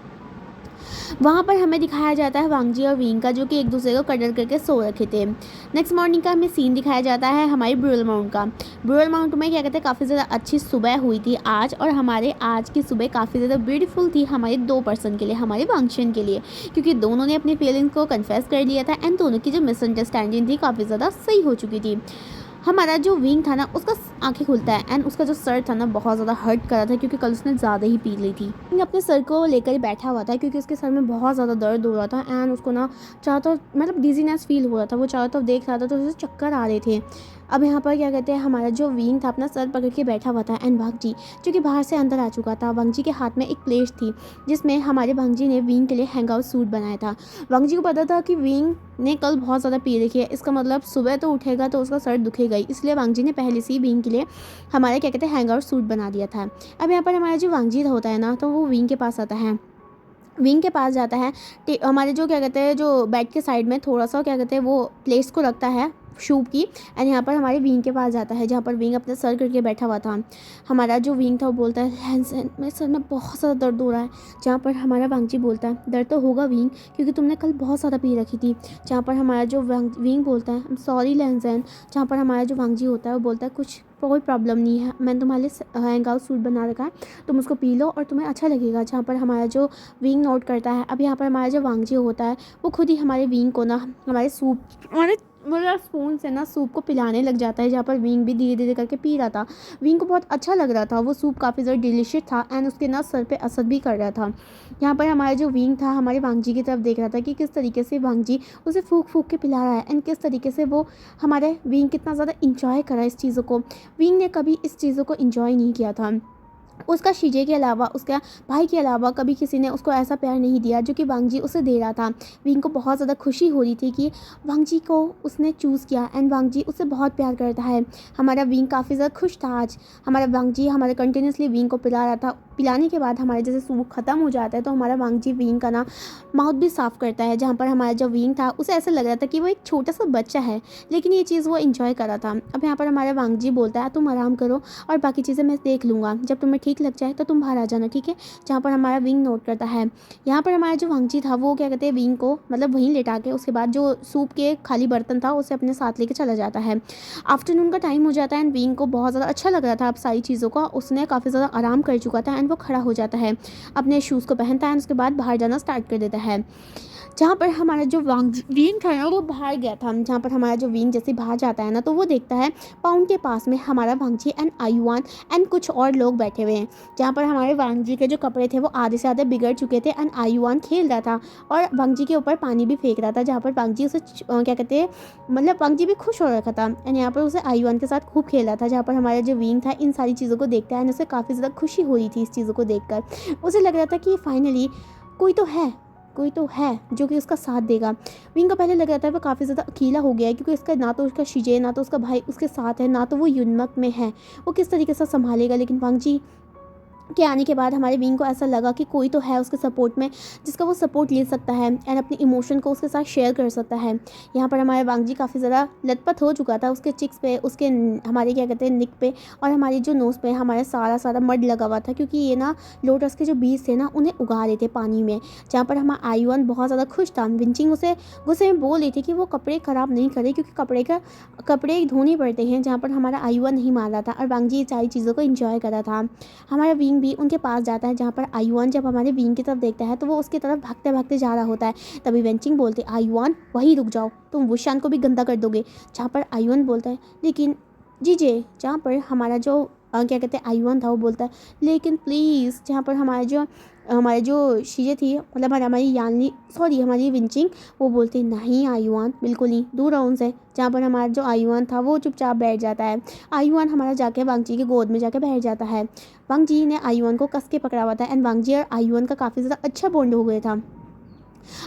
वहाँ पर हमें दिखाया जाता है वांग जी और विंग का जो कि एक दूसरे को कडर करके सो रखे थे। नेक्स्ट मॉर्निंग का हमें सीन दिखाया जाता है हमारी ब्रूरल माउंट का। ब्रूरल माउंट में क्या कहते हैं काफ़ी ज़्यादा अच्छी सुबह हुई थी आज, और हमारे आज की सुबह काफ़ी ज़्यादा ब्यूटीफुल थी हमारे 2 पर्सन के लिए, हमारे वांगशन के लिए, क्योंकि दोनों ने अपनी फीलिंग्स को कन्फेस कर लिया था एंड दोनों की जो मिसअंडरस्टैंडिंग थी काफ़ी ज़्यादा सही हो चुकी थी। हमारा जो विंग था ना उसका आंखें खुलता है एंड उसका जो सर था ना बहुत ज़्यादा हर्ट कर रहा था क्योंकि कल उसने ज़्यादा ही पी ली थी। विंग अपने सर को लेकर ही बैठा हुआ था क्योंकि उसके सर में बहुत ज़्यादा दर्द हो रहा था एंड उसको ना चारों तरफ मतलब डिजीनेस फील हो रहा था, वो चारों तरफ देख रहा था तो उसे चक्कर आ रहे थे। अब यहाँ पर क्या कहते हैं हमारा जो विंग था अपना सर पकड़ के बैठा हुआ था एंड वांग जी जो कि बाहर से अंदर आ चुका था। वांग जी के हाथ में एक प्लेट थी जिसमें हमारे वांग जी ने विंग के लिए हैंग आउट सूट बनाया था। वांग जी को पता था कि विंग ने कल बहुत ज़्यादा पी रखी है, इसका मतलब सुबह तो उठेगा तो उसका सर दुखेगा ही, इसलिए वांग जी ने पहले से ही विंग के लिए हमारे क्या कहते हैं हैंग आउट सूट बना दिया था। अब यहाँ पर हमारा जो वांग जी होता है ना तो वो विंग के पास आता है, विंग के पास जाता है, हमारे जो क्या कहते हैं जो बेड के साइड में थोड़ा सा क्या कहते हैं वो प्लेट्स को रखता है शूप की। एंड यहाँ पर हमारे विंग के पास जाता है जहाँ पर विंग अपने सर करके बैठा हुआ था। हमारा जो विंग था वो बोलता है लैंसन मेरे सर में बहुत ज़्यादा दर्द हो रहा है। जहाँ पर हमारा वांगजी बोलता है दर्द तो होगा विंग, क्योंकि तुमने कल बहुत ज़्यादा पी रखी थी। जहाँ पर हमारा जो विंग बोलता है सॉरी लैंसन। जहाँ पर हमारा जो वांगजी होता है वो बोलता है कुछ कोई प्रॉब्लम नहीं है, मैंने तुम्हारे लिए हैंग आउट सूट बना रखा है, तुम उसको पी लो और तुम्हें अच्छा लगेगा। जहाँ पर हमारा जो विंग नोट करता है। अब यहाँ पर हमारा जो वांगजी होता है वो खुद ही हमारे विंग को ना हमारे सूप हमारे मतलब स्पून से ना सूप को पिलाने लग जाता है। जहाँ पर विंग भी धीरे धीरे करके पी रहा था। विंग को बहुत अच्छा लग रहा था, वो सूप काफ़ी ज़्यादा डिलीशियस था एंड उसके ना सर पे असर भी कर रहा था। यहाँ पर हमारा जो विंग था हमारे वांगजी की तरफ देख रहा था कि किस तरीके से वांगजी उसे फूक फूक के पिला रहा है एंड किस तरीके से वो हमारे विंग कितना ज़्यादा इंजॉय कर रहा है इस चीज़ों को। विंग ने कभी इस चीज़ों को इंजॉय नहीं किया था। उसका शीजे के अलावा उसका भाई के अलावा कभी किसी ने उसको ऐसा प्यार नहीं दिया जो कि वांगजी उसे दे रहा था। विंग को बहुत ज़्यादा खुशी हो रही थी कि वांगजी को उसने चूज़ किया एंड वांगजी उससे बहुत प्यार करता है। हमारा विंग काफ़ी ज़्यादा खुश था आज। हमारा वांगजी हमारे कंटिन्यूसली विंग को पिला रहा था। पिलाने के बाद हमारे जैसे सूप ख़त्म हो जाता है तो हमारा वांगजी विंग का ना माउथ भी साफ़ करता है। जहाँ पर हमारा जो विंग था उसे ऐसा लग रहा था कि वो एक छोटा सा बच्चा है, लेकिन ये चीज़ वो इंजॉय कर रहा था। अब यहाँ पर हमारा वांगजी बोलता है तुम आराम करो और बाकी चीज़ें मैं देख लूँगा, जब तुम्हें ठीक लग जाए तो तुम बाहर आ जाना, ठीक है। जहाँ पर हमारा विंग नोट करता है। यहाँ पर हमारा जो वांगजी था वो क्या कहते हैं विंग को मतलब वहीं लेटा के उसके बाद जो सूप के खाली बर्तन था उसे अपने साथ लेके चला जाता है। आफ्टरनून का टाइम हो जाता है एंड विंग को बहुत ज़्यादा अच्छा लग रहा था अब सारी चीज़ों का। उसने काफ़ी ज़्यादा आराम कर चुका था एंड वो खड़ा हो जाता है, अपने शूज़ को पहनता है एंड उसके बाद बाहर जाना स्टार्ट कर देता है। जहाँ पर हमारा जो विंग था ना वो बाहर गया था। जहाँ पर हमारा जो विंग जैसे बाहर जाता है ना तो वो देखता है पाउंड के पास में हमारा वांगजी एंड आयुआन एंड कुछ और लोग बैठे हुए हैं। जहाँ पर हमारे वांगजी के जो कपड़े थे वो आधे से आधे बिगड़ चुके थे एंड आयुआन खेल रहा था और वांगजी के ऊपर पानी भी फेंक रहा था। जहाँ पर वांगजी उसे क्या कहते हैं मतलब वांगजी भी खुश हो रखा था एंड यहाँ पर उसे आयुआन के साथ खूब खेल रहा था। जहाँ पर हमारा जो विंग था इन सारी चीज़ों को देखता है एंड उसे काफ़ी ज़्यादा खुशी हो रही थी इस चीज़ों को देखकर। उसे लग रहा था कि फाइनली कोई तो है जो कि उसका साथ देगा। विंग को पहले लग रहा था वो काफ़ी ज़्यादा अकेला हो गया है, क्योंकि उसका ना तो उसका शिजे ना तो उसका भाई उसके साथ है, ना तो वो युनमक में है, वो किस तरीके से संभालेगा। लेकिन वांगजी के आने के बाद हमारे विंग को ऐसा लगा कि कोई तो है उसके सपोर्ट में जिसका वो सपोर्ट ले सकता है एंड अपने इमोशन को उसके साथ शेयर कर सकता है। यहाँ पर हमारे वांगजी काफ़ी ज़्यादा लथपथ हो चुका था। उसके चिक्स पे उसके हमारे क्या कहते हैं निक पे और हमारी जो नोज़ पे हमारे सारा मड लगा हुआ था, क्योंकि ये ना लोटस के जो बीज थे ना उन्हें उगा रहे थे पानी में। जहाँ पर हमारा आयुआन बहुत ज़्यादा खुश था। विंचिंग उसे गुस्से में बोल रही थी कि वो कपड़े ख़राब नहीं करे, क्योंकि कपड़े धोने पड़ते हैं। जहाँ पर हमारा आयुआन नहीं मान रहा था और वांगजी ये सारी चीज़ों को इंजॉय कर रहा था। हमारा विंग भी उनके पास जाता है। जहाँ पर आयुआन जब हमारे विंग की तरफ देखता है तो वो उसकी तरफ भागते भागते जा रहा होता है। तभी वेंचिंग बोलते आयुआन वहीं रुक जाओ, तुम वुशान को भी गंदा कर दोगे। जहाँ पर आयुआन बोलता है लेकिन जीजे। जहाँ पर हमारा जो क्या कहते हैं आयुआन था वो बोलता है लेकिन प्लीज़। जहाँ पर हमारे जो चीज़ें थी मतलब हमारी यानी हमारी विंचिंग वो बोलती नहीं आयुआन बिल्कुल नहीं, दूर रहो उनसे। जहाँ पर हमारा जो आयुआन था वो चुपचाप बैठ जाता है। आयुआन हमारा जाके वांगजी के गोद में जाके बैठ जाता है। वांगजी ने आयुआन को कस के पकड़ा हुआ था एंड वांगजी और आयुआन का काफ़ी ज़्यादा अच्छा बॉन्ड हो गया था।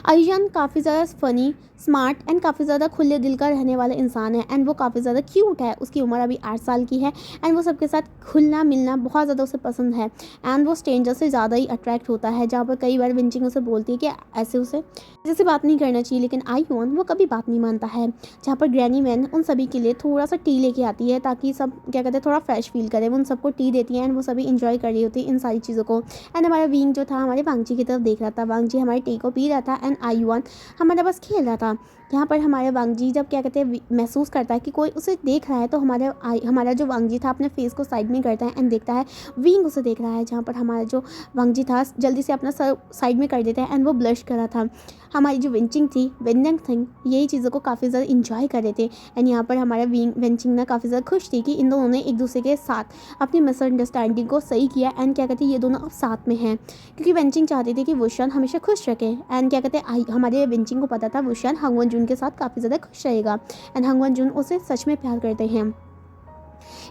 आयुजान काफ़ी ज़्यादा फ़नी, स्मार्ट एंड काफ़ी ज़्यादा खुले दिल का रहने वाला इंसान है एंड वो काफ़ी ज़्यादा क्यूट है। उसकी उम्र अभी 8 साल की है एंड वो सबके साथ घुलना मिलना बहुत ज़्यादा उसे पसंद है एंड वो स्ट्रेंजर से ज़्यादा ही अट्रैक्ट होता है। जहाँ पर कई बार विंचिंग उसे बोलती है कि ऐसे उसे जैसे बात नहीं करना चाहिए, लेकिन आयुआन वो कभी बात नहीं मानता है। जहाँ पर ग्रैनी मैन उन सभी के लिए थोड़ा सा टी लेके आती है ताकि सब क्या कहते हैं थोड़ा फ्रेश फील करे। वो उन सबको टी देती है एंड वो सभी इंजॉय कर रही होती है इन सारी चीज़ों को। एंड हमारा विंग जो था हमारे वांगजी की तरफ देख रहा था। वांगजी हमारे टी को पी रहा था एंड आयुआन हमारे पास खेल रहा था। यहाँ पर हमारे वांगजी जब क्या कहते हैं महसूस करता है कि कोई उसे देख रहा है तो हमारा जो वांगजी था अपने फेस को साइड में करता है एंड देखता है विंग उसे देख रहा है। जहाँ पर हमारा जो वांगजी था जल्दी से अपना सर साइड में कर देता है एंड वो ब्लश कर रहा था। हमारी जो विंचिंग थी वेंडंग थिंग यही चीज़ों को काफ़ी ज़्यादा इंजॉय कर रहे थे एंड यहाँ पर हमारा वेंचिंग ना काफ़ी ज़्यादा खुश थी कि इन दोनों ने एक दूसरे के साथ अपनी मिसअंडरस्टैंडिंग को सही किया एंड क्या कहते हैं ये दोनों अब साथ में हैं, क्योंकि वेंचिंग चाहती थी कि वुशान हमेशा खुश रखे एंड क्या कहते हैं हमारे वेंचिंग को पता था वुशान हंगवन जून के साथ काफ़ी ज़्यादा खुश रहेगा एंड हंगवन जून उसे सच में प्यार करते हैं।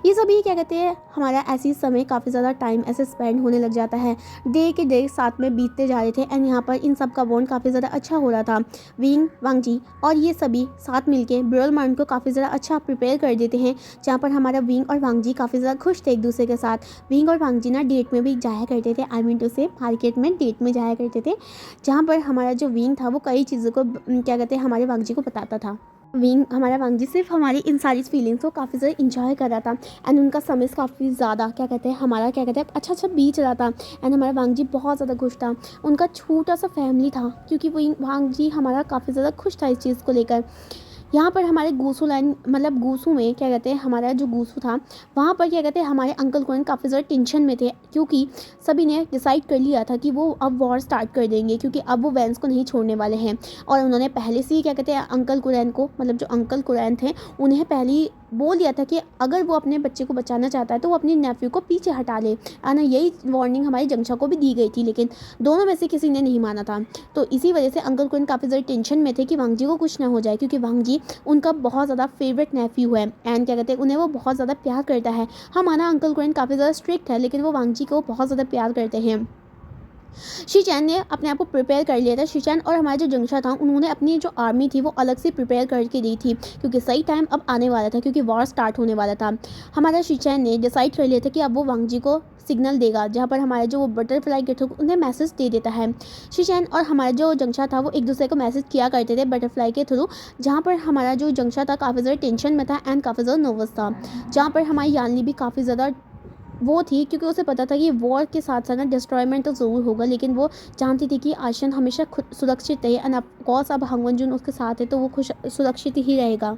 ये सभी क्या कहते हैं हमारा ऐसी समय काफ़ी ज़्यादा टाइम ऐसे स्पेंड होने लग जाता है। डे के डे साथ में बीतते जा रहे थे एंड यहाँ पर इन सब का बॉन्ड काफ़ी ज़्यादा अच्छा हो रहा था। विंग वांगजी और ये सभी साथ मिलके ब्रोल माउंट को काफ़ी ज़्यादा अच्छा प्रिपेयर कर देते हैं। जहाँ पर हमारा विंग और वांगजी काफ़ी ज़्यादा खुश थे एक दूसरे के साथ। विंग और वांगजी ना डेट में भी जाया करते थे, आई मीन टू से मार्केट में डेट में जाया करते थे। जहाँ पर हमारा जो विंग था वो कई चीज़ों को क्या कहते हैं हमारे वांगजी को बताता था। विंग हमारा वांगजी सिर्फ हमारी इन सारी फीलिंग्स को काफ़ी ज़्यादा इंजॉय कर रहा था एंड उनका समय काफ़ी ज़्यादा क्या कहते हैं हमारा क्या कहते हैं अच्छा अच्छा बीच रहा था एंड हमारा वांगजी बहुत ज़्यादा खुश था। उनका छोटा सा फैमिली था क्योंकि वो वांगजी हमारा काफ़ी ज़्यादा खुश था इस चीज़ को लेकर। यहाँ पर हमारे गूसू लाइन मतलब गूसू में क्या कहते हैं हमारा जो गूसू था वहाँ पर क्या कहते हैं हमारे अंकल कुरन काफ़ी ज़्यादा टेंशन में थे क्योंकि सभी ने डिसाइड कर लिया था कि वो अब वॉर स्टार्ट कर देंगे क्योंकि अब वो वैंस को नहीं छोड़ने वाले हैं। और उन्होंने पहले से ही क्या कहते हैं अंकल कुरैन को मतलब जो अंकल कुरैन थे उन्हें पहले ही बोल दिया था कि अगर वो अपने बच्चे को बचाना चाहता है तो वो अपने नेफ्यू को पीछे हटा ले। ना यही वार्निंग हमारी जंगशा को भी दी गई थी लेकिन दोनों में से किसी ने नहीं माना था। तो इसी वजह से अंकल कुरैन काफ़ी ज़्यादा टेंशन में थे कि वांगजी को कुछ ना हो जाए क्योंकि वांगजी उनका बहुत ज़्यादा फेवरेट नेफ्यू है एंड क्या कहते हैं उन्हें वो बहुत ज़्यादा प्यार करता है। हमारा अंकल कुरैन काफ़ी ज़्यादा स्ट्रिक्ट है लेकिन वो वांगजी को बहुत ज़्यादा प्यार करते हैं। शीचैन ने अपने आप को प्रिपेयर कर लिया था। शीचैन और हमारा जो जंगशा था उन्होंने अपनी जो आर्मी थी वो अलग से प्रिपेयर करके दी थी क्योंकि सही टाइम अब आने वाला था क्योंकि वॉर स्टार्ट होने वाला था। हमारा शीचैन ने डिसाइड कर लिया था कि अब वो वांगजी को सिग्नल देगा जहाँ पर हमारे जो वो बटरफ्लाई के थ्रू उन्हें मैसेज दे देता है। शीचैन और हमारा जो जंगशा था वो एक दूसरे को मैसेज किया करते थे बटरफ्लाई के थ्रू जहाँ पर हमारा जो जंगशा था काफ़ी ज़्यादा टेंशन में था एंड काफ़ी ज़्यादा नर्वस था। जहाँ पर हमारी यानली भी काफ़ी ज़्यादा वो थी क्योंकि उसे पता था कि वॉर के साथ साथ ना डिस्ट्रॉयमेंट तो ज़रूर होगा लेकिन वो जानती थी कि आशन हमेशा खुद सुरक्षित रहे एंड ऑफकोर्स अब हंगवनजुन उसके साथ है तो वो खुश सुरक्षित ही रहेगा।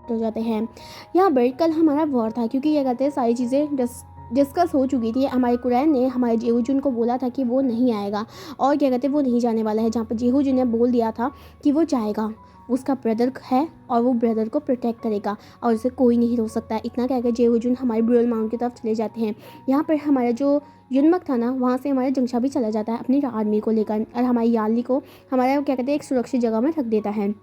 हो जाते हैं। यहाँ पर कल हमारा वॉर था क्योंकि ये कहते हैं सारी चीज़ें डिस्कस हो चुकी थी। हमारे कुरैन ने हमारे जेहूजुन को बोला था कि वो नहीं आएगा और क्या कहते हैं वो नहीं जाने वाला है जहाँ पर जेहूजुन ने बोल दिया था कि वो जाएगा। उसका ब्रदर है और वो ब्रदर को प्रोटेक्ट करेगा और उसे कोई नहीं रोक सकता है। इतना कहकर जेहूजुन हमारे ब्रूअल माउंट की तरफ चले जाते हैं। यहाँ पर हमारा जो युनमक था ना वहाँ से हमारा जंगशा भी चला जाता है अपनी आर्मी को लेकर और हमारी याली को हमारा क्या कहते हैं एक सुरक्षित जगह में रख देता है।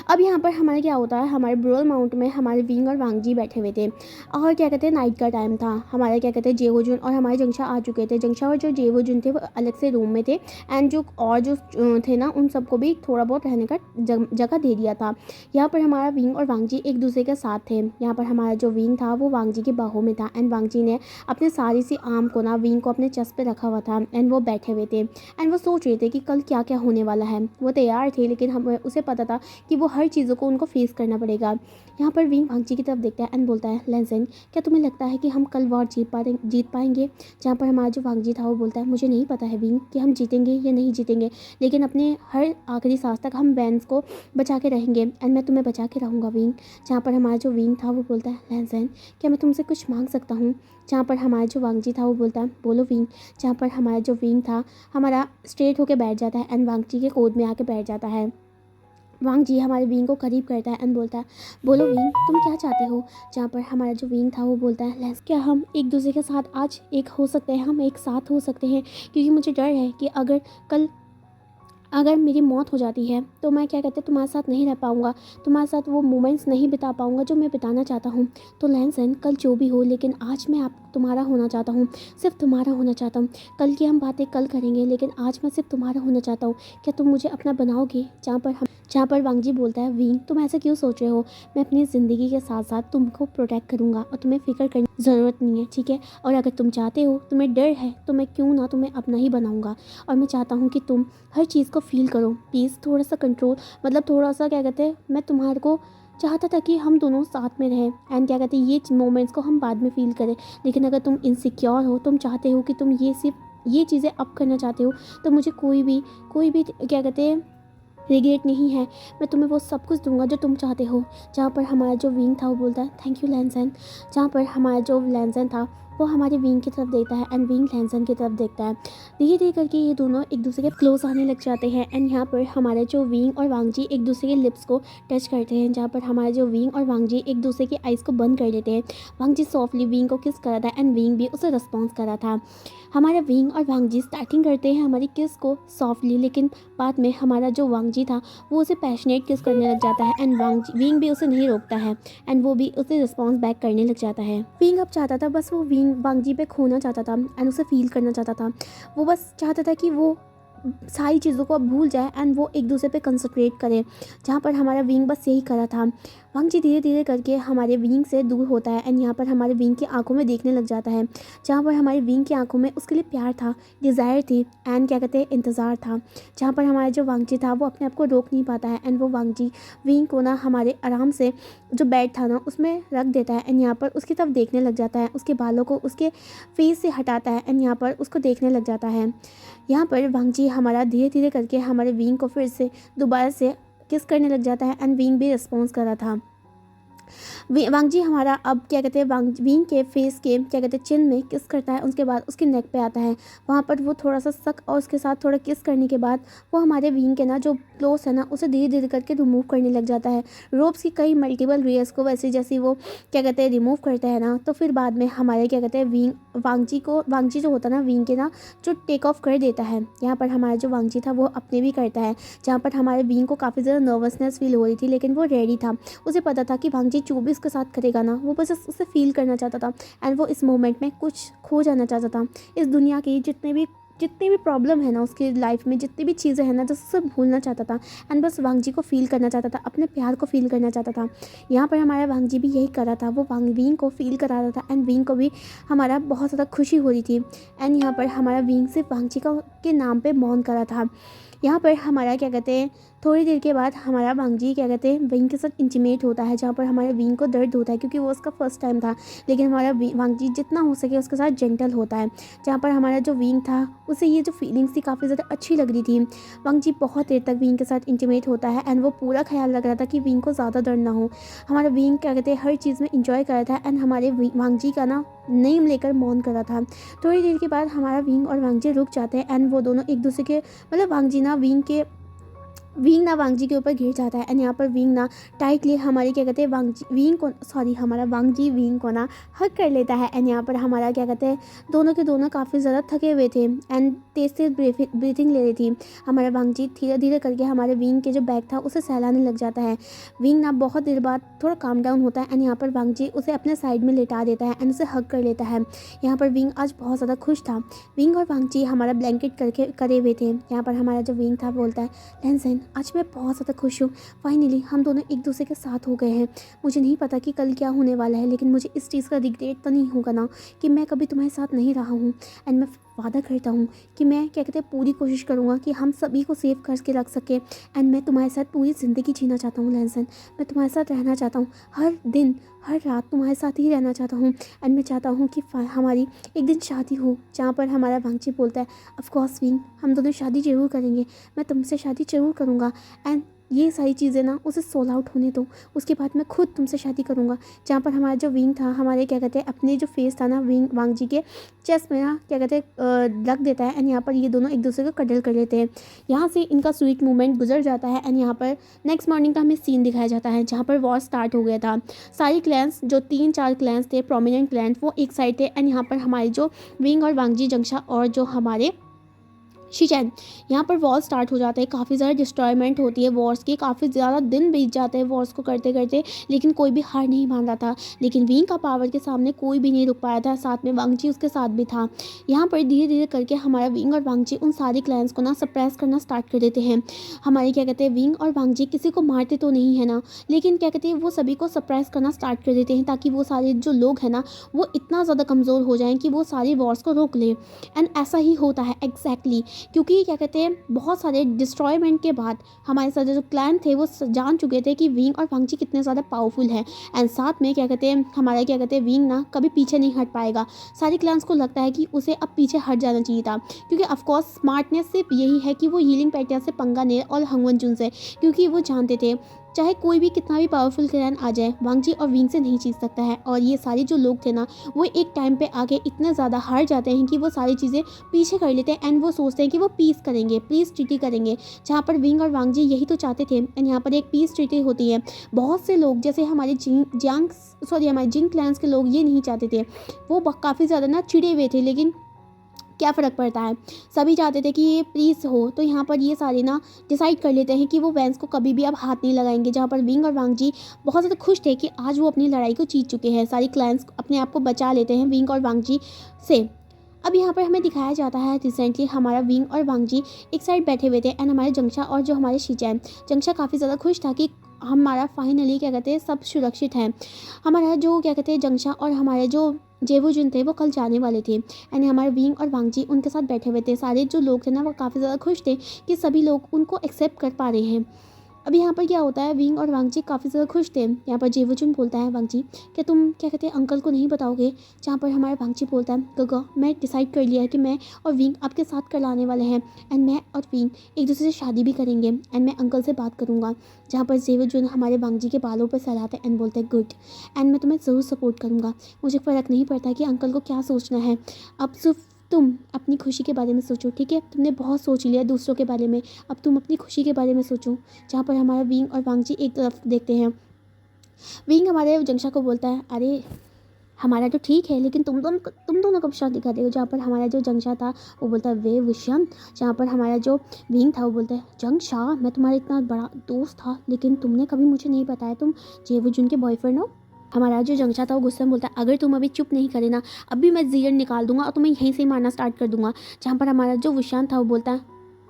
अब यहाँ पर हमारे क्या होता है हमारे ब्रोल माउंट में हमारे विंग और वांगजी बैठे हुए थे और क्या कहते हैं नाइट का टाइम था। हमारे क्या कहते हैं जेहोजुन और हमारे जंगशा आ चुके थे। जंगशा और जो जेहोजुन थे वो अलग से रूम में थे एंड जो और जो थे ना उन सबको भी थोड़ा बहुत रहने का जगह दे दिया था। यहाँ पर हमारा विंग और वांगजी एक दूसरे के साथ थे। यहाँ पर हमारा जो विंग था वो वांगजी की बाहों में था एंड वांगजी ने अपने सारी सी आर्म को ना विंग को अपने चेस्ट पे रखा हुआ था एंड वो बैठे हुए थे एंड वो सोच रहे थे कि कल क्या क्या होने वाला है। वो तैयार थे लेकिन हम उसे पता था कि वो हर चीज़ों को उनको फेस करना पड़ेगा। यहाँ पर विंग वांगजी की तरफ देखता है एंड बोलता है लेंसेन क्या तुम्हें लगता है कि हम कल वॉर जीत पाएंगे। जहाँ पर हमारा जो वांगजी था वो बोलता है मुझे नहीं पता है विंग कि हम जीतेंगे या नहीं जीतेंगे लेकिन अपने हर आखिरी सांस तक हम वैंस को बचा के रहेंगे एंड मैं तुम्हें बचा के रहूँगा विंग। जहाँ पर हमारा जो विंग था वो बोलता है लेंसेन क्या मैं तुमसे कुछ मांग सकता हूँ। जहाँ पर हमारा जो वांगजी था वो बोलता है बोलो विंग। जहाँ पर हमारा जो विंग था हमारा स्ट्रेट होकर बैठ जाता है एंड वांगजी के गोद में आके बैठ जाता है। वांगजी हमारे विंग को करीब करता है एंड बोलता है बोलो विंग तुम क्या चाहते हो। जहाँ पर हमारा जो विंग था वो बोलता है लेंस क्या हम एक दूसरे के साथ आज एक हो सकते हैं हम एक साथ हो सकते हैं क्योंकि मुझे डर है कि अगर मेरी मौत हो जाती है तो मैं क्या कहते हैं तुम्हारे साथ नहीं रह पाऊँगा तुम्हारे साथ वो मोमेंट्स नहीं बिता पाऊँगा जो मैं बिताना चाहता हूँ। तो लेंसन कल जो भी हो लेकिन आज मैं आप तुम्हारा होना चाहता हूँ सिर्फ तुम्हारा होना चाहता हूँ। कल की हम बातें कल करेंगे लेकिन आज मैं सिर्फ तुम्हारा होना चाहता हूँ। क्या तुम मुझे अपना बनाओगे। जहाँ पर वांगजी बोलता है विंग तुम ऐसा क्यों सोच रहे हो मैं अपनी ज़िंदगी के साथ साथ तुमको प्रोटेक्ट करूँगा और तुम्हें फिक्र करने की ज़रूरत नहीं है ठीक है। और अगर तुम चाहते हो तुम्हें डर है तो मैं क्यों ना तुम्हें अपना ही बनाऊँगा और मैं चाहता हूँ कि तुम हर चीज़ को फील करो प्लीज़ थोड़ा सा कंट्रोल मतलब थोड़ा सा क्या कहते हैं मैं तुम्हारे को चाहता था कि हम दोनों साथ में रहें एंड क्या कहते हैं ये मोमेंट्स को हम बाद में फील करें लेकिन अगर तुम इनसिक्योर हो तुम चाहते हो कि तुम ये चीज़ें अब करना चाहते हो तो मुझे कोई भी क्या कहते हैं रिग्रेट नहीं है। मैं तुम्हें वो सब कुछ दूंगा जो तुम चाहते हो। जहाँ पर हमारा जो विंग था वो बोलता है थैंक यू लैंसन। जहाँ पर हमारा जो लैंसन था वो हमारे विंग की तरफ देखता है एंड विंग लैंसन की तरफ देखता है। धीरे धीरे करके ये दोनों एक दूसरे के क्लोज आने लग जाते हैं एंड यहाँ पर हमारे जो विंग और वांग जी एक दूसरे के लिप्स को टच करते हैं, जहाँ पर हमारे जो विंग और वांग जी एक दूसरे की आइज़ को बंद कर लेते हैं। वांग जी सॉफ्टली विंग को किस कर रहा था एंड विंग भी उसे रिस्पॉन्स कर रहा था। हमारा विंग और वांग जी स्टार्टिंग करते हैं हमारी किस को सॉफ्टली, लेकिन बाद में हमारा जो वांग जी था वो उसे पैशनेट किस करने लग जाता है एंड विंग भी उसे नहीं रोकता है एंड वो भी उसे रिस्पॉन्स बैक करने लग जाता है। विंग अब चाहता था बस वो विंग वांग जी पे खोना चाहता था एंड उसे फील करना चाहता था। वो बस चाहता था कि वो सारी चीज़ों को अब भूल जाए एंड वो एक दूसरे पे कंसंट्रेट करे, जहाँ पर हमारा विंग बस यही करा था। वांग जी धीरे धीरे करके हमारे विंग से दूर होता है एंड यहाँ पर हमारे विंग की आंखों में देखने लग जाता है, जहाँ पर हमारे विंग की आंखों में उसके लिए प्यार था, डिज़ायर थी एंड क्या कहते हैं इंतज़ार था। जहाँ पर हमारा जो वांग जी था वो अपने आप को रोक नहीं पाता है एंड वो वांग जी विंग को ना हमारे आराम से जो बेड था ना उसमें रख देता है एंड यहाँ पर उसकी तरफ देखने लग जाता है, उसके बालों को उसके फेस से हटाता है एंड यहाँ पर उसको देखने लग जाता है। यहाँ पर वांग जी हमारा धीरे धीरे करके हमारे विंग को फिर से दोबारा से किस करने लग जाता है एंड विंग भी रिस्पॉन्स कर रहा था। वांग जी हमारा अब क्या कहते हैं विंग के फेस के क्या कहते हैं चिन में किस करता है, उसके बाद उसके नेक पे आता है, वहाँ पर वो थोड़ा सा सक और उसके साथ थोड़ा किस करने के बाद वो हमारे विंग के ना जो क्लोथ है ना उसे धीरे धीरे करके रिमूव करने लग जाता है। रोप्स की कई मल्टीपल लेयर्स को वैसे जैसे वो क्या कहते हैं रिमूव करता है ना, तो फिर बाद में हमारे क्या कहते हैं वांग जी जो होता है ना विंग के ना जो टेक ऑफ कर देता है। यहाँ पर हमारा जो वांग जी था वो अपने भी करता है, जहाँ पर हमारे विंग को काफ़ी ज़्यादा नर्वसनेस फील हो रही थी, लेकिन वो रेडी था। उसे पता था कि वांग जी जो भी उसके साथ करेगा ना वो बस उसे फील करना चाहता था एंड वो इस मोमेंट में कुछ खो जाना चाहता था। इस दुनिया की जितनी भी प्रॉब्लम है ना उसकी लाइफ में, जितनी भी चीज़ें हैं ना जो उसे भूलना चाहता था एंड बस वांग जी को फील करना चाहता था, अपने प्यार को फील करना चाहता था। यहाँ पर हमारा वांग जी भी यही कर रहा था, वो विंग को फील करा रहा था एंड विंग को भी हमारा बहुत ज़्यादा खुशी हो रही थी एंड यहाँ पर हमारा विंग सिर्फ वांग जी के नाम पर मौन करा था। यहाँ पर हमारा क्या कहते हैं थोड़ी देर के बाद हमारा वांग जी क्या कहते हैं विंग के साथ इंटीमेट होता है, जहाँ पर हमारे विंग को दर्द होता है क्योंकि वो उसका फर्स्ट टाइम था, लेकिन हमारा वांग जी जितना हो सके उसके साथ जेंटल होता है। जहाँ पर हमारा जो विंग था उसे ये जो फीलिंग्स थी काफ़ी ज़्यादा अच्छी लग रही थी। वांग जी बहुत देर तक विंग के साथ इंटीमेट होता है एंड वो पूरा ख्याल रख रहा था कि विंग को ज़्यादा दर्द ना हो। हमारा विंग क्या कहते हैं हर चीज़ में इंजॉय कर रहा था एंड हमारे वांग जी का ना नेम लेकर मौन कर रहा था। थोड़ी देर के बाद हमारा विंग और वांग जी रुक जाते हैं एंड वो दोनों एक दूसरे के मतलब वांग जी ना वांग जी के ऊपर गिर जाता है एंड यहाँ पर विंग ना टाइटली हमारे क्या कहते हैं हमारा वांग जी विंग को ना हक कर लेता है एंड यहाँ पर हमारा क्या कहते हैं दोनों के दोनों काफ़ी ज़्यादा थके हुए थे एंड तेज तेज ब्रीथिंग ले रही थी। हमारा वांग जी धीरे धीरे करके हमारे विंग के जो बैग था उसे सहलाने लग जाता है। विंग ना बहुत देर बाद थोड़ा काम डाउन होता है एंड यहाँ पर वांग जी उसे अपने साइड में लेटा देता है एंड उसे हक कर लेता है। यहाँ पर विंग आज बहुत ज़्यादा खुश था। विंग और वांग जी हमारा ब्लैंकेट करके करे हुए थे। यहाँ पर हमारा जो विंग था बोलता है लैंसन आज मैं बहुत ज़्यादा खुश हूँ, फाइनली हम दोनों एक दूसरे के साथ हो गए हैं। मुझे नहीं पता कि कल क्या होने वाला है, लेकिन मुझे इस चीज़ का रिग्रेट तो नहीं होगा ना कि मैं कभी तुम्हारे साथ नहीं रहा हूँ एंड मैं वादा करता हूँ कि मैं क्या कहते हैं पूरी कोशिश करूँगा कि हम सभी को सेव करके रख सके एंड मैं तुम्हारे साथ पूरी ज़िंदगी जीना चाहता हूँ लैंसन। मैं तुम्हारे साथ रहना चाहता हूँ, हर दिन हर रात तुम्हारे साथ ही रहना चाहता हूँ एंड मैं चाहता हूँ कि हमारी एक दिन शादी हो। जहाँ पर हमारा वांग जी बोलता है ऑफ कोर्स विंग हम दोनों शादी ज़रूर करेंगे, मैं तुमसे शादी ज़रूर करूँगा एंड ये सारी चीज़ें ना उसे सोल आउट होने दो, उसके बाद मैं खुद तुमसे शादी करूँगा। जहाँ पर हमारा जो विंग था हमारे क्या कहते हैं अपने जो फेस था ना वांग जी के चेस्ट में ना क्या कहते हैं रख देता है एंड यहाँ पर ये दोनों एक दूसरे को कडल कर लेते हैं। यहाँ से इनका स्वीट मोमेंट गुजर जाता है एंड यहाँ पर नेक्स्ट मॉर्निंग का हमें सीन दिखाया जाता है, जहाँ पर वॉर स्टार्ट हो गया था। सारी क्लैंस जो 3-4 क्लैंस थे प्रोमिनेंट क्लैंस वो एक साइड थे एंड यहाँ पर हमारे जो विंग और वांग जी जंक्शा और जो हमारे शीचैन यहाँ पर वॉर स्टार्ट हो जाता है। काफ़ी ज़्यादा डिस्ट्रॉयमेंट होती है वॉर्स की, काफ़ी ज़्यादा दिन बीत जाते हैं वॉर्स को करते करते, लेकिन कोई भी हार नहीं मान रहा था। लेकिन विंग का पावर के सामने कोई भी नहीं रुक पाया था, साथ में वांग जी उसके साथ भी था। यहाँ पर धीरे धीरे करके हमारा विंग और वांग जी उन सारी क्लैंस को ना सप्रेस करना स्टार्ट कर देते हैं। हमारे क्या कहते हैं विंग और वांग जी किसी को मारते तो नहीं है ना, लेकिन क्या कहते हैं वो सभी को सप्रेस करना स्टार्ट कर देते हैं ताकि वो सारे जो लोग हैं ना वो इतना ज़्यादा कमज़ोर हो जाएँ कि वो सारी वॉर्स को रोक ले। एंड ऐसा ही होता है एग्जैक्टली, क्योंकि क्या कहते हैं बहुत सारे डिस्ट्रॉयमेंट के बाद हमारे साथ जो क्लैन थे वो जान चुके थे कि विंग और वांग जी कितने ज़्यादा पावरफुल है एंड साथ में क्या कहते हैं हमारा क्या कहते हैं विंग ना कभी पीछे नहीं हट पाएगा। सारी क्लैंस को लगता है कि उसे अब पीछे हट जाना चाहिए था, क्योंकि ऑफकोर्स स्मार्टनेस सिर्फ यही है कि वो हीलिंग पैटिया से पंगा ले और हंगवन जुन से, क्योंकि वो जानते थे चाहे कोई भी कितना भी पावरफुल क्लैन आ जाए, वांग जी और विंग से नहीं जीत सकता है। और ये सारे जो लोग थे ना, वो एक टाइम पे आके इतना ज़्यादा हार जाते हैं कि वो सारी चीज़ें पीछे कर लेते हैं एंड वो सोचते हैं कि वो पीस करेंगे, पीस ट्रीटी करेंगे, जहाँ पर विंग और वांग जी यही तो चाहते थे। एंड यहाँ पर एक पीस ट्रीटी होती है। बहुत से लोग जैसे हमारे हमारे जिंग क्लैंस के लोग ये नहीं चाहते थे। वो काफ़ी ज़्यादा ना चिड़े हुए थे, लेकिन क्या फ़र्क पड़ता है, सभी चाहते थे कि ये प्लीज़ हो। तो यहाँ पर ये सारे ना डिसाइड कर लेते हैं कि वो वैंस को कभी भी अब हाथ नहीं लगाएंगे। जहाँ पर विंग और वांग जी बहुत ज़्यादा खुश थे कि आज वो अपनी लड़ाई को जीत चुके हैं। सारी क्लैंस अपने आप को बचा लेते हैं विंग और वांग जी से। अब यहाँ पर हमें दिखाया जाता है रिसेंटली हमारा विंग और वांग जी एक साइड बैठे हुए थे एंड हमारे जंगशा और जो हमारे शिजैन, जंगशा काफ़ी ज़्यादा खुश था कि हमारा फाइनली क्या कहते हैं सब सुरक्षित है। हमारा जो क्या कहते हैं जंगशा और हमारे जो जेवुजुन थे वो कल जाने वाले थे एंड हमारे विंग और वांग जी उनके साथ बैठे हुए थे। सारे जो लोग थे ना वो काफ़ी ज़्यादा खुश थे कि सभी लोग उनको एक्सेप्ट कर पा रहे हैं। अब यहाँ पर क्या होता है, विंग और वांग जी काफ़ी ज़्यादा खुश थे। यहाँ पर जेवुजुन बोलता है वांग जी क्या तुम क्या कहते हैं अंकल को नहीं बताओगे। जहाँ पर हमारे वांग जी बोलता है गगा मैं डिसाइड कर लिया है कि मैं और विंग आपके साथ करलाने वाले हैं एंड मैं और विंग एक दूसरे से शादी भी करेंगे एंड मैं अंकल से बात करूँगा। जहाँ पर जेवुजुन हमारे वांग जी के बालों पर सहलाते हैं एंड बोलते हैं गुड एंड मैं तुम्हें ज़रूर सपोर्ट करूँगा। मुझे फ़र्क नहीं पड़ता कि अंकल को क्या सोचना है, अब सिर्फ तुम अपनी खुशी के बारे में सोचो, ठीक है। तुमने बहुत सोच लिया दूसरों के बारे में, अब तुम अपनी खुशी के बारे में सोचो। जहाँ पर हमारा विंग और वांग जी एक तरफ देखते हैं। विंग हमारे जंगशा को बोलता है अरे हमारा तो ठीक है लेकिन तुम दोनों कब शादी कर रहे हो। जहाँ पर हमारा जो जंगशा था वो बोलता है वे विषम। जहाँ पर हमारा जो विंग था वो बोलता है जंगशा मैं तुम्हारा इतना बड़ा दोस्त था लेकिन तुमने कभी मुझे नहीं बताया तुम जेवुजुन के बॉयफ्रेंड हो। हमारा जो जंगशा था वो गुस्से में बोलता है अगर तुम अभी चुप नहीं करे ना अभी मैं जीरन निकाल दूंगा और तुम्हें यहीं से ही मारना स्टार्ट कर दूंगा। जहाँ पर हमारा जो विशान था वो बोलता है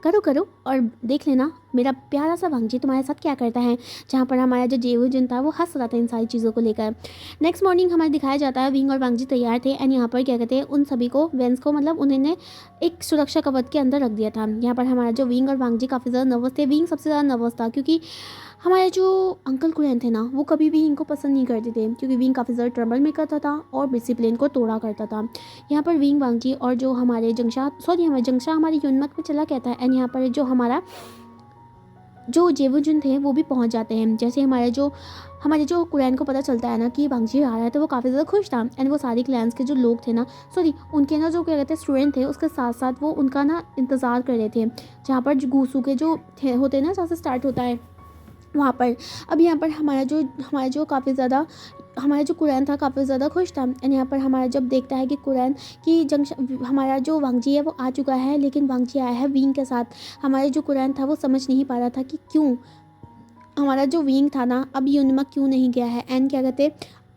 करो करो और देख लेना मेरा प्यारा सा वांग जी तुम्हारे साथ क्या करता है। जहाँ पर हमारा जो जेवुजुन था वो हंस रहा था इन सारी चीज़ों को लेकर। नेक्स्ट मॉर्निंग हमें दिखाया जाता है विंग और वांग जी तैयार थे एंड यहाँ पर क्या कहते हैं उन सभी को वेंस को मतलब उन्होंने एक सुरक्षा कवच के अंदर रख दिया था। यहाँ पर हमारा जो विंग और वांग जी काफ़ी ज़्यादा नर्वस थे। विंग सबसे ज़्यादा नर्वस था क्योंकि हमारे जो अंकल कुरैन थे ना वो कभी भी इनको पसंद नहीं करते थे क्योंकि विंग काफ़ी ज़्यादा ट्रबल में करता था और डिसिप्लिन को तोड़ा करता था। यहाँ पर विंग वांग जी और जो हमारे हमारे जंगशा हमारे युनमत में चला कहता है एंड यहाँ पर जो हमारा जो जेवुजुन थे वो भी पहुंच जाते हैं। जैसे हमारे जो कुरैन को पता चलता है ना कि वांग जी आ रहा है तो वो काफ़ी ज़्यादा खुश था एंड वो सारी क्लैंस के जो लोग थे ना उनके ना जो क्या कहते हैं स्टूडेंट थे उसके साथ साथ वो उनका ना इंतज़ार कर रहे थे। जहाँ पर जो गूसू के जो होते हैं ना जहाँ से स्टार्ट होता है वहाँ पर। अब यहाँ पर हमारा जो काफ़ी ज़्यादा हमारा जो कुरैन था काफ़ी ज़्यादा खुश था एंड यहाँ पर हमारा जब देखता है कि कुरैन की हमारा जो वांग जी है वो आ चुका है लेकिन वांग जी आया है विंग के साथ। हमारे जो कुरैन था वो समझ नहीं पा रहा था कि क्यों हमारा जो विंग था ना अब युनमा क्यों नहीं गया है एंड क्या कहते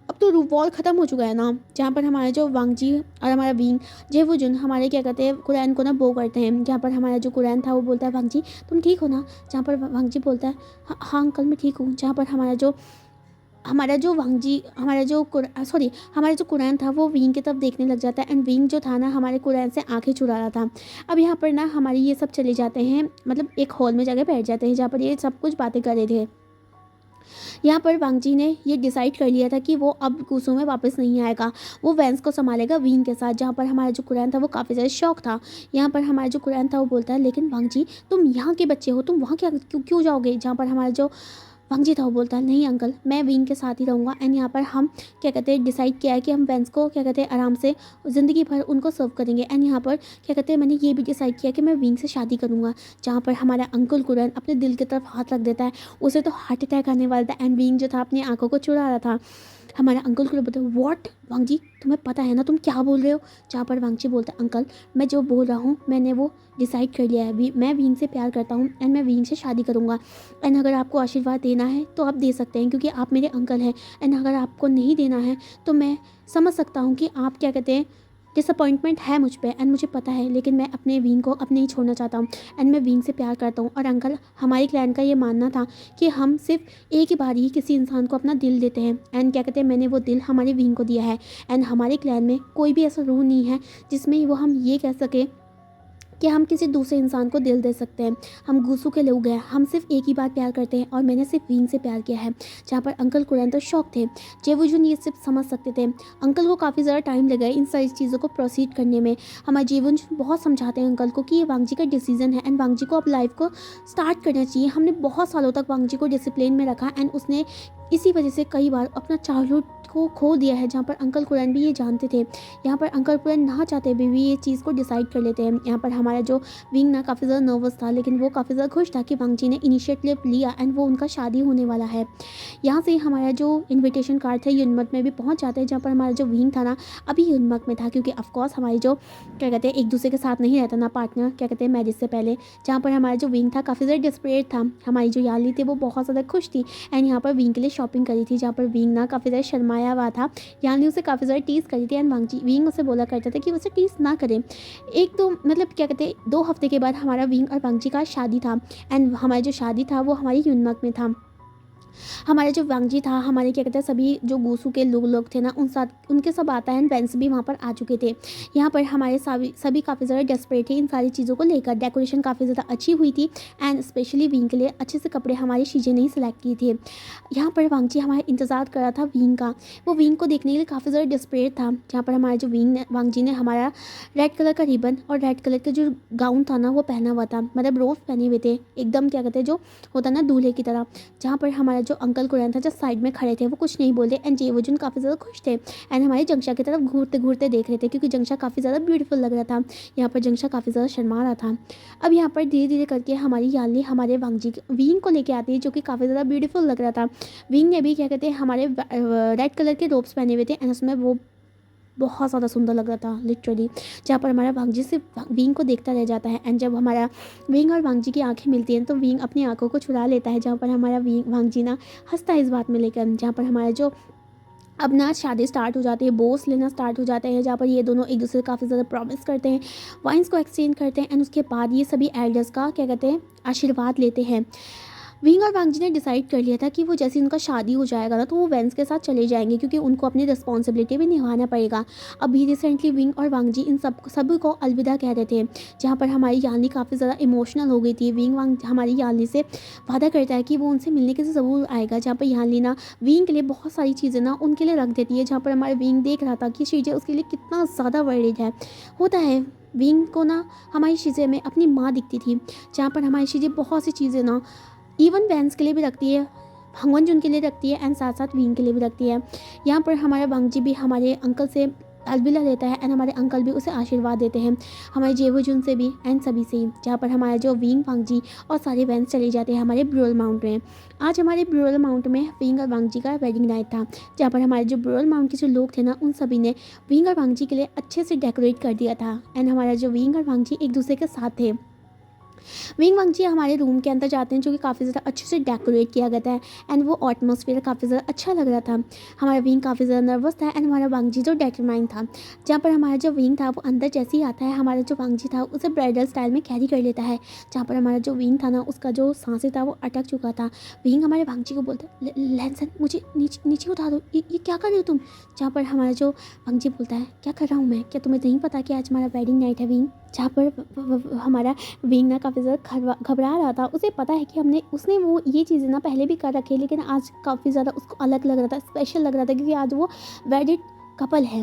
अब तो वॉर ख़त्म हो चुका है ना। जहाँ पर हमारा जो वांग जी और हमारा विंग जेवुजुन हमारे क्या कहते हैं कुरैन को ना बो करते हैं। जहाँ पर हमारा जो कुरैन था वो बोलता है वांग जी तुम ठीक हो ना। जहाँ पर वांग जी बोलता है हाँ अंकल मैं ठीक हूँ। जहाँ पर हमारा जो वांग जी हमारा जो कुरैन था वो विंग की तरफ देखने लग जाता है एंड विंग जो था ना हमारे कुरैन से आंखें चुरा रहा था। अब यहाँ पर ना हमारी ये सब चले जाते हैं मतलब एक हॉल में जाके बैठ जाते हैं जहाँ पर ये सब कुछ बातें कर रहे थे। यहाँ पर वांग जी ने ये डिसाइड कर लिया था कि वो अब गुसू में वापस नहीं आएगा, वो वैंस को संभालेगा विंग के साथ। जहाँ पर हमारा जो कुरैन था वो काफ़ी ज़्यादा शौक था। यहाँ पर हमारा जो कुरैन था वो बोलता है लेकिन वांग जी तुम यहाँ के बच्चे हो, तुम वहाँ क्या क्यों जाओगे। जहाँ पर हमारा जो वांग जी था वो बोलता है नहीं अंकल मैं विंग के साथ ही रहूँगा। एंड यहाँ पर हम क्या कहते हैं डिसाइड किया है कि हम वैंस को क्या कहते हैं आराम से ज़िंदगी भर उनको सर्व करेंगे। एंड यहाँ पर क्या कहते हैं मैंने ये भी डिसाइड किया कि मैं विंग से शादी करूँगा। जहाँ पर हमारा अंकल कुरैन अपने दिल की तरफ हाथ रख देता है, उसे तो हार्ट अटैक आने वाला था एंड विंग जो था अपनी आंखों को चुरा रहा था। हमारा अंकल को बोलते हैं व्हाट वांग जी तुम्हें पता है ना तुम क्या बोल रहे हो। जहाँ पर वांग जी बोलता है अंकल मैं जो बोल रहा हूँ मैंने वो डिसाइड कर लिया है, मैं विंग से प्यार करता हूँ एंड मैं विंग से शादी करूँगा। एंड अगर आपको आशीर्वाद देना है तो आप दे सकते हैं क्योंकि आप मेरे अंकल हैं। एंड अगर आपको नहीं देना है तो मैं समझ सकता हूँ कि आप क्या कहते हैं डिसअपॉइंटमेंट है मुझ पे एंड मुझे पता है लेकिन मैं अपने विंग को अब नहीं छोड़ना चाहता हूँ एंड मैं विंग से प्यार करता हूँ। और अंकल हमारे क्लैन का ये मानना था कि हम सिर्फ एक ही बार ही किसी इंसान को अपना दिल देते हैं एंड क्या कहते हैं मैंने वो दिल हमारे विंग को दिया है। एंड हमारे क्लैन में कोई भी ऐसा रूल नहीं है जिसमें वो हम ये कह सके कि हम किसी दूसरे इंसान को दिल दे सकते हैं। हम गूसू के लोग हैं, हम सिर्फ एक ही बार प्यार करते हैं और मैंने सिर्फ विंग से प्यार किया है। जहाँ पर अंकल कुरैन तो शौक थे, जेवुजुन ये सिर्फ समझ सकते थे। अंकल को काफ़ी ज़्यादा टाइम लगा इन सारी चीज़ों को प्रोसीड करने में। हमारे जेवुजुन बहुत समझाते हैं अंकल को कि ये वांगजी का डिसीजन है एंड वांगजी को अब लाइफ को स्टार्ट करना चाहिए। हमने बहुत सालों तक वांगजी को डिसिप्लिन में रखा एंड उसने इसी वजह से कई बार अपना चाइल्डहुड को खो दिया है। जहाँ पर अंकल कुरैन भी ये जानते थे। यहाँ पर अंकल कुरैन ना चाहते भी ये चीज़ को डिसाइड कर लेते हैं। यहाँ पर हमारा जो विंग ना काफ़ी ज़्यादा नर्वस था, लेकिन वो काफ़ी ज़्यादा खुश था कि वांगजी ने इनिशिएटिव लिया एंड वो उनका शादी होने वाला है। यहाँ से हमारा जो इन्विटेशन कार्ड था यूनमक में भी पहुँच जाता है। जहाँ पर हमारा जो विंग था ना अभी यूनमक में था, क्योंकि ऑफकोर्स हमारी जो क्या कहते हैं एक दूसरे के साथ नहीं रहता ना पार्टनर, क्या कहते हैं मैरिज से पहले। जहाँ पर हमारा जो विंग था काफ़ी ज़्यादा डिस्परेट था। हमारी जो याली थी वो बहुत ज़्यादा खुश थी एंड यहाँ पर विंग के लिए शॉपिंग करी थी। जहाँ पर विंग ना काफ़ी ज़्यादा शर्माया हुआ था। यानी उसे काफ़ी ज़्यादा टीज़ करी थी एंड विंग उसे बोला करता था कि उसे टीज़ ना करें। एक तो मतलब क्या कहते हैं 2 हफ्ते के बाद हमारा विंग और वांगजी का शादी था एंड हमारा जो शादी था वो हमारी यूनमक में था। हमारे जो वांगजी था, हमारे क्या कहते हैं सभी जो गूसू के लोग थे ना उनके सब आता है एंड वेंस भी वहाँ पर आ चुके थे। यहाँ पर हमारे सभी काफ़ी ज़्यादा डेस्परेट थे इन सारी चीज़ों को लेकर। डेकोरेशन काफ़ी ज़्यादा अच्छी हुई थी एंड स्पेशली विंग के लिए अच्छे से कपड़े हमारी शीजे ने ही सिलेक्ट किए थे। यहाँ पर वांगजी हमारा इंतज़ार कर रहा था विंग का। वो विंग को देखने के लिए काफ़ी ज़्यादा डेस्परेट था। जहाँ पर हमारा जो वांगजी ने हमारा रेड कलर का रिबन और रेड कलर का जो गाउन था ना वो पहना हुआ था, मतलब रोज़ पहने हुए थे एकदम क्या कहते हैं जो होता ना दूल्हे की तरह। जहाँ पर हमारा जो अंकल कुरैन था जो साइड में खड़े थे वो कुछ नहीं बोलते एंड जेवुजुन काफ़ी ज़्यादा खुश थे एंड हमारे जंगशा की तरफ घूरते घूरते देख रहे थे, क्योंकि जंगशा काफ़ी ज़्यादा ब्यूटीफुल लग रहा था। यहाँ पर जंगशा काफ़ी ज़्यादा शर्मा रहा था। अब यहाँ पर धीरे धीरे करके हमारी याली हमारे वांगजी विंग को लेके आती है, जो कि काफ़ी ज़्यादा ब्यूटीफुल लग रहा था। विंग ने भी क्या कहते हैं हमारे रेड कलर के रोब्स पहने हुए थे एंड उसमें वो बहुत ज़्यादा सुंदर लग रहा था लिटरली। जहाँ पर हमारा वांगजी सिर्फ विंग को देखता रह जाता है एंड जब हमारा विंग और वांगजी की आंखें मिलती हैं तो विंग अपनी आंखों को चुरा लेता है। जहाँ पर हमारा वांगजी ना हंसता है इस बात में लेकर। जहाँ पर हमारा जो अब ना शादी स्टार्ट हो जाती है, बोस लेना स्टार्ट हो जाते हैं। जहाँ पर ये दोनों एक दूसरे से काफ़ी ज़्यादा प्रॉमिस करते हैं, वाइन्स को एक्सचेंज करते हैं एंड उसके बाद ये सभी एल्डर्स का क्या कहते हैं आशीर्वाद लेते हैं। विंग और वांगजी ने डिसाइड कर लिया था कि वो जैसे उनका शादी हो जाएगा ना तो वो वेंस के साथ चले जाएंगे, क्योंकि उनको अपनी रिस्पॉन्सिबिलिटी भी निभाना पड़ेगा। अभी रिसेंटली विंग और वांगजी इन सभी को अलविदा कह रहे थे। जहाँ पर हमारी यानी काफ़ी ज़्यादा इमोशनल हो गई थी। विंग हमारी यानी से वादा करता है कि वो उनसे मिलने के लिए ज़रूर आएगा। जहाँ पर यानी ना विंग के लिए बहुत सारी चीज़ें ना उनके लिए रख देती है। जहाँ पर हमारे विंग देख रहा था कि चीज़ें उसके लिए कितना ज़्यादा वर्रिड है। होता है विंग को ना हमारी चीज़ें में अपनी माँ दिखती थी। जहाँ पर हमारी चीज़ें बहुत सी चीज़ें ना इवन वैंस के लिए भी रखती है, हंगवनजुन के लिए रखती है एंड साथ साथ विंग के लिए भी रखती है। यहाँ पर हमारा वांगजी भी हमारे अंकल से अलविदा लेता है एंड हमारे अंकल भी उसे आशीर्वाद देते हैं, हमारे जेवुजुन से भी एंड सभी से। जहाँ पर हमारा जो विंग वांगजी और सारे वैंस चले जाते हैं हमारे ब्रूअल माउंट में। आज हमारे ब्रूअल माउंट में विंग और वांगजी का वेडिंग नाइट था। जहाँ पर हमारे जो ब्रूअल माउंट के जो लोग थे ना उन सभी ने विंग और वांगजी के लिए अच्छे से डेकोरेट कर दिया था एंड हमारा जो विंग और वांगजी एक दूसरे के साथ थे। विंग वांगजी हमारे रूम के अंदर जाते हैं, जो कि काफ़ी ज़्यादा अच्छे से डेकोरेट किया गया था एंड वो एटमॉस्फेयर काफ़ी ज़्यादा अच्छा लग रहा था। हमारा विंग काफ़ी ज़्यादा नर्वस था एंड हमारा वांगजी जो डिटरमाइंड था। जहाँ पर हमारा जो विंग था वो अंदर जैसे ही आता है हमारा जो वांगजी था उसे ब्राइडल स्टाइल में कैरी कर लेता है। जहाँ पर हमारा जो विंग था ना उसका जो सांसें था वो अटक चुका था। विंग हमारे वांगजी को बोलता है लैंसन मुझे नीचे उतार दो, ये क्या कर रहे हो तुम। जहाँ पर हमारा जो वांगजी बोलता है क्या कर रहा हूँ मैं, क्या तुम्हें नहीं पता कि आज हमारा वेडिंग नाइट है विंग। जहाँ पर हमारा विंग ना काफ़ी ज़्यादा घबरा रहा था। उसे पता है कि उसने वो ये चीज़ें ना पहले भी कर रखी है, लेकिन आज काफ़ी ज़्यादा उसको अलग लग रहा था, स्पेशल लग रहा था, क्योंकि आज वो वेडिड कपल है।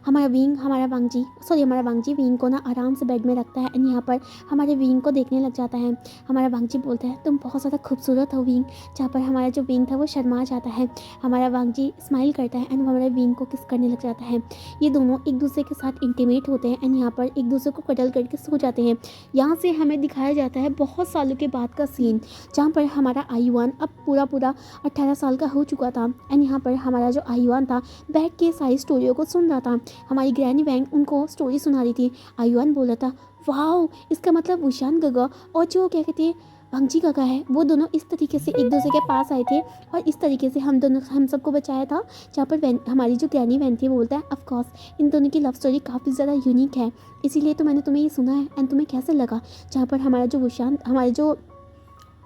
हमारा वांगजी विंग को ना आराम से बेड में रखता है एंड यहाँ पर हमारे विंग को देखने लग जाता है। हमारा वांगजी बोलता है तुम बहुत ज़्यादा खूबसूरत हो विंग। जहाँ पर हमारा जो विंग था वो शर्मा जाता है। हमारा वांगजी स्माइल करता है एंड हमारे विंग को किस करने लग जाता है। ये दोनों एक दूसरे के साथ इंटीमेट होते हैं एंड यहाँ पर एक दूसरे को कटल करके सो जाते हैं। यहाँ से हमें दिखाया जाता है बहुत सालों के बाद का सीन, जहाँ पर हमारा आयुआन अब पूरा 18 साल का हो चुका था एंड यहाँ पर हमारा जो आयुआन था बैठ के सारी स्टोरियों को सुन रहा था। हमारी ग्रैनी वैंग उनको स्टोरी सुना रही थी। आयुआन बोल रहा था वाओ, इसका मतलब वुशान गगा और जो क्या कहते हैं वांगजी काका है वो दोनों इस तरीके से एक दूसरे के पास आए थे और इस तरीके से हम सबको बचाया था। जहाँ पर हमारी जो ग्रैनी वैन थी वो बोलता है ऑफ कोर्स इन दोनों की लव स्टोरी काफ़ी ज़्यादा यूनिक है, इसीलिए तो मैंने तुम्हें ये सुना है एंड तुम्हें कैसे लगा। जहाँ पर हमारा जो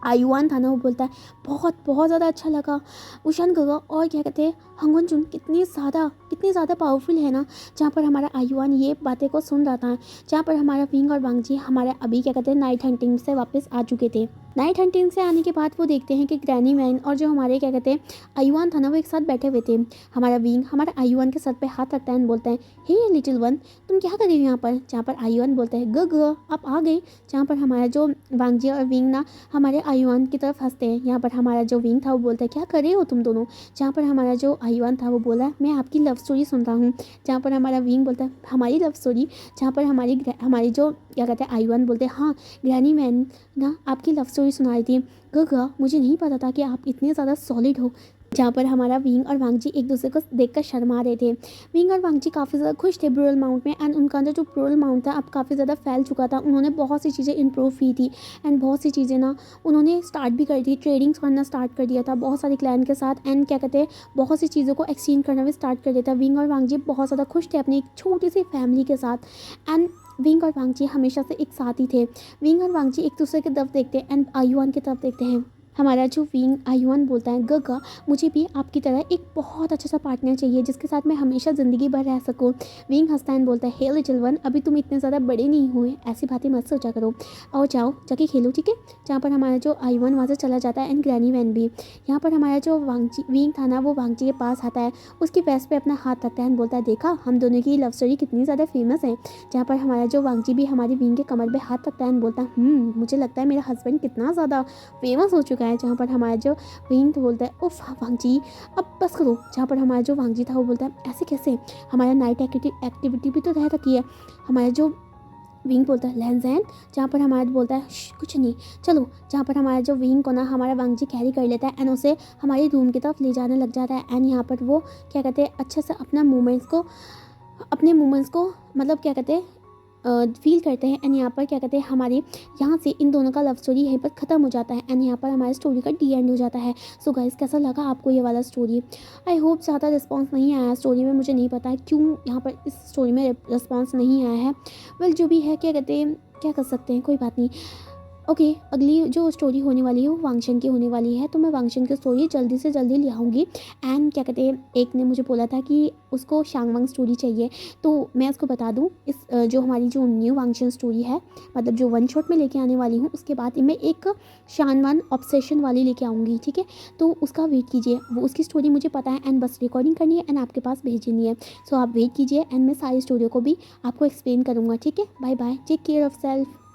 आयुआन था ना, वो बोलता है बहुत बहुत ज़्यादा अच्छा लगा उशान गगा। और क्या कहते हैं हंगवन जुन कितनी ज़्यादा पावरफुल है ना। जहाँ पर हमारा आयुआन ये बातें को सुन रहा था, जहाँ पर हमारा विंग और वांगजी हमारे अभी क्या कहते हैं नाइट हंटिंग से वापस आ चुके थे। नाइट हंटिंग से आने के बाद वो देखते हैं कि ग्रैनी मैन और जो हमारे क्या कहते हैं आयुआन था ना, वो एक साथ बैठे हुए थे। हमारा विंग हमारे आयुआन के सर पे हाथ रखता है और बोलता है हे लिटिल वन, तुम क्या कर रही हो यहाँ पर। जहाँ पर आयुआन बोलता है ग आप आ गए। जहाँ पर हमारा जो वांगजी और विंग ना हमारे आयुआन की तरफ हंसते हैं। यहाँ पर हमारा जो विंग था वो बोलता है क्या कर रहे हो तुम दोनों। जहाँ पर हमारा जो आयुआन था वो बोला मैं आपकी लव स्टोरी सुन रहा हूँ। जहाँ पर हमारा विंग बोलता है हमारी लव स्टोरी। जहाँ पर हमारी जो क्या कहते हैं आयुआन बोलते हैं हाँ ग्रैनी मैन ना आपकी लव स्टोरी सुना रही थी। गगा मुझे नहीं पता था कि आप इतने ज़्यादा सॉलिड हो। जहाँ पर हमारा विंग और वांगजी एक दूसरे को देखकर शर्मा रहे थे। विंग और वांगजी काफ़ी ज़्यादा खुश थे ब्रूरल माउंट में, एंड उनका जो ब्रूरल माउंट था अब काफ़ी ज़्यादा फैल चुका था। उन्होंने बहुत सी चीज़ें इंप्रूव की थी एंड बहुत सी चीज़ें ना उन्होंने स्टार्ट भी कर दी, ट्रेडिंग्स करना स्टार्ट कर दिया था बहुत सारे क्लैन के साथ, एंड क्या कहते हैं बहुत सी चीज़ों को एक्सचेंज करना भी स्टार्ट कर दिया था। विंग और वांगजी बहुत ज़्यादा खुश थे अपनी एक छोटी सी फैमिली के साथ, एंड विंग और वांगजी हमेशा से एक साथ ही थे। विंग और वांगजी एक दूसरे की तरफ देखते हैं एंड आयुआन की तरफ देखते हैं। हमारा जो विंग आयुआन बोलता है गगा मुझे भी आपकी तरह एक बहुत अच्छा सा पार्टनर चाहिए जिसके साथ मैं हमेशा ज़िंदगी भर रह सकूं। विंग हंसता है बोलता है हे लिटिल वन, अभी तुम इतने ज़्यादा बड़े नहीं हुए, ऐसी बातें मत सोचा करो और जाओ जाके खेलो ठीक है। जहाँ पर हमारा जो आयुआन वहाँ से चला जाता है एंड ग्रैनी वैन भी। यहाँ पर हमारा जो वांगजी विंग था ना वो वांगजी के पास आता है, उसकी वेस्ट पे अपना हाथ रखता है बोलता है देखा हम दोनों की लव स्टोरी कितनी ज़्यादा फेमस है। जहाँ पर हमारा जो वांगजी भी हमारी विंग के कमर पे हाथ रखता है बोलता है मुझे लगता है मेरा हस्बैंड कितना ज़्यादा फेमस हो चुका है। जहाँ पर हमारा जो विंग तो बोलता है उफ वांगजी अब बस करो। जहाँ पर हमारा जो वांगजी था वो बोलता है ऐसे कैसे, हमारा नाइट एक्टिविटी भी तो रह रखी है। हमारा जो विंग बोलता है लैंजैन। जहाँ पर हमारा बोलता है कुछ नहीं चलो। जहाँ पर हमारा जो विंग को ना हमारा वांगजी कैरी कर लेता है एंड उसे हमारी रूम की तरफ ले जाने लग जाता है, एंड यहाँ पर वो क्या कहते हैं अच्छे से अपने मोमेंट्स को मतलब क्या कहते हैं फील करते हैं, एंड यहाँ पर क्या कहते हैं हमारे यहाँ से इन दोनों का लव स्टोरी यहीं पर ख़त्म हो जाता है, एंड यहाँ पर हमारे स्टोरी का डी एंड हो जाता है। सो गाइस कैसा लगा आपको ये वाला स्टोरी। आई होप ज़्यादा रिस्पांस नहीं आया स्टोरी में, मुझे नहीं पता है क्यों यहाँ पर इस स्टोरी में रिस्पांस नहीं आया है। वेल जो भी है क्या कहते हैं क्या कर सकते हैं, कोई बात नहीं। ओके अगली जो स्टोरी होने वाली है वो वांगशन की होने वाली है, तो मैं वांगशन की स्टोरी जल्दी से जल्दी ले आऊँगी। एंड क्या कहते हैं एक ने मुझे बोला था कि उसको शांगवांग स्टोरी चाहिए, तो मैं उसको बता दूँ इस जो हमारी जो न्यू वांगशन स्टोरी है मतलब जो वन शॉट में लेके आने वाली हूँ उसके बाद मैं एक शानवान ऑब्सेशन वाली लेके आऊँगी ठीक है। तो उसका वेट कीजिए, वो उसकी स्टोरी मुझे पता है एंड बस रिकॉर्डिंग करनी है एंड आपके पास भेजनी है। सो आप वेट कीजिए एंड मैं सारी स्टोरी को भी आपको एक्सप्लेन करूँगा ठीक है। Bye bye, take care of self.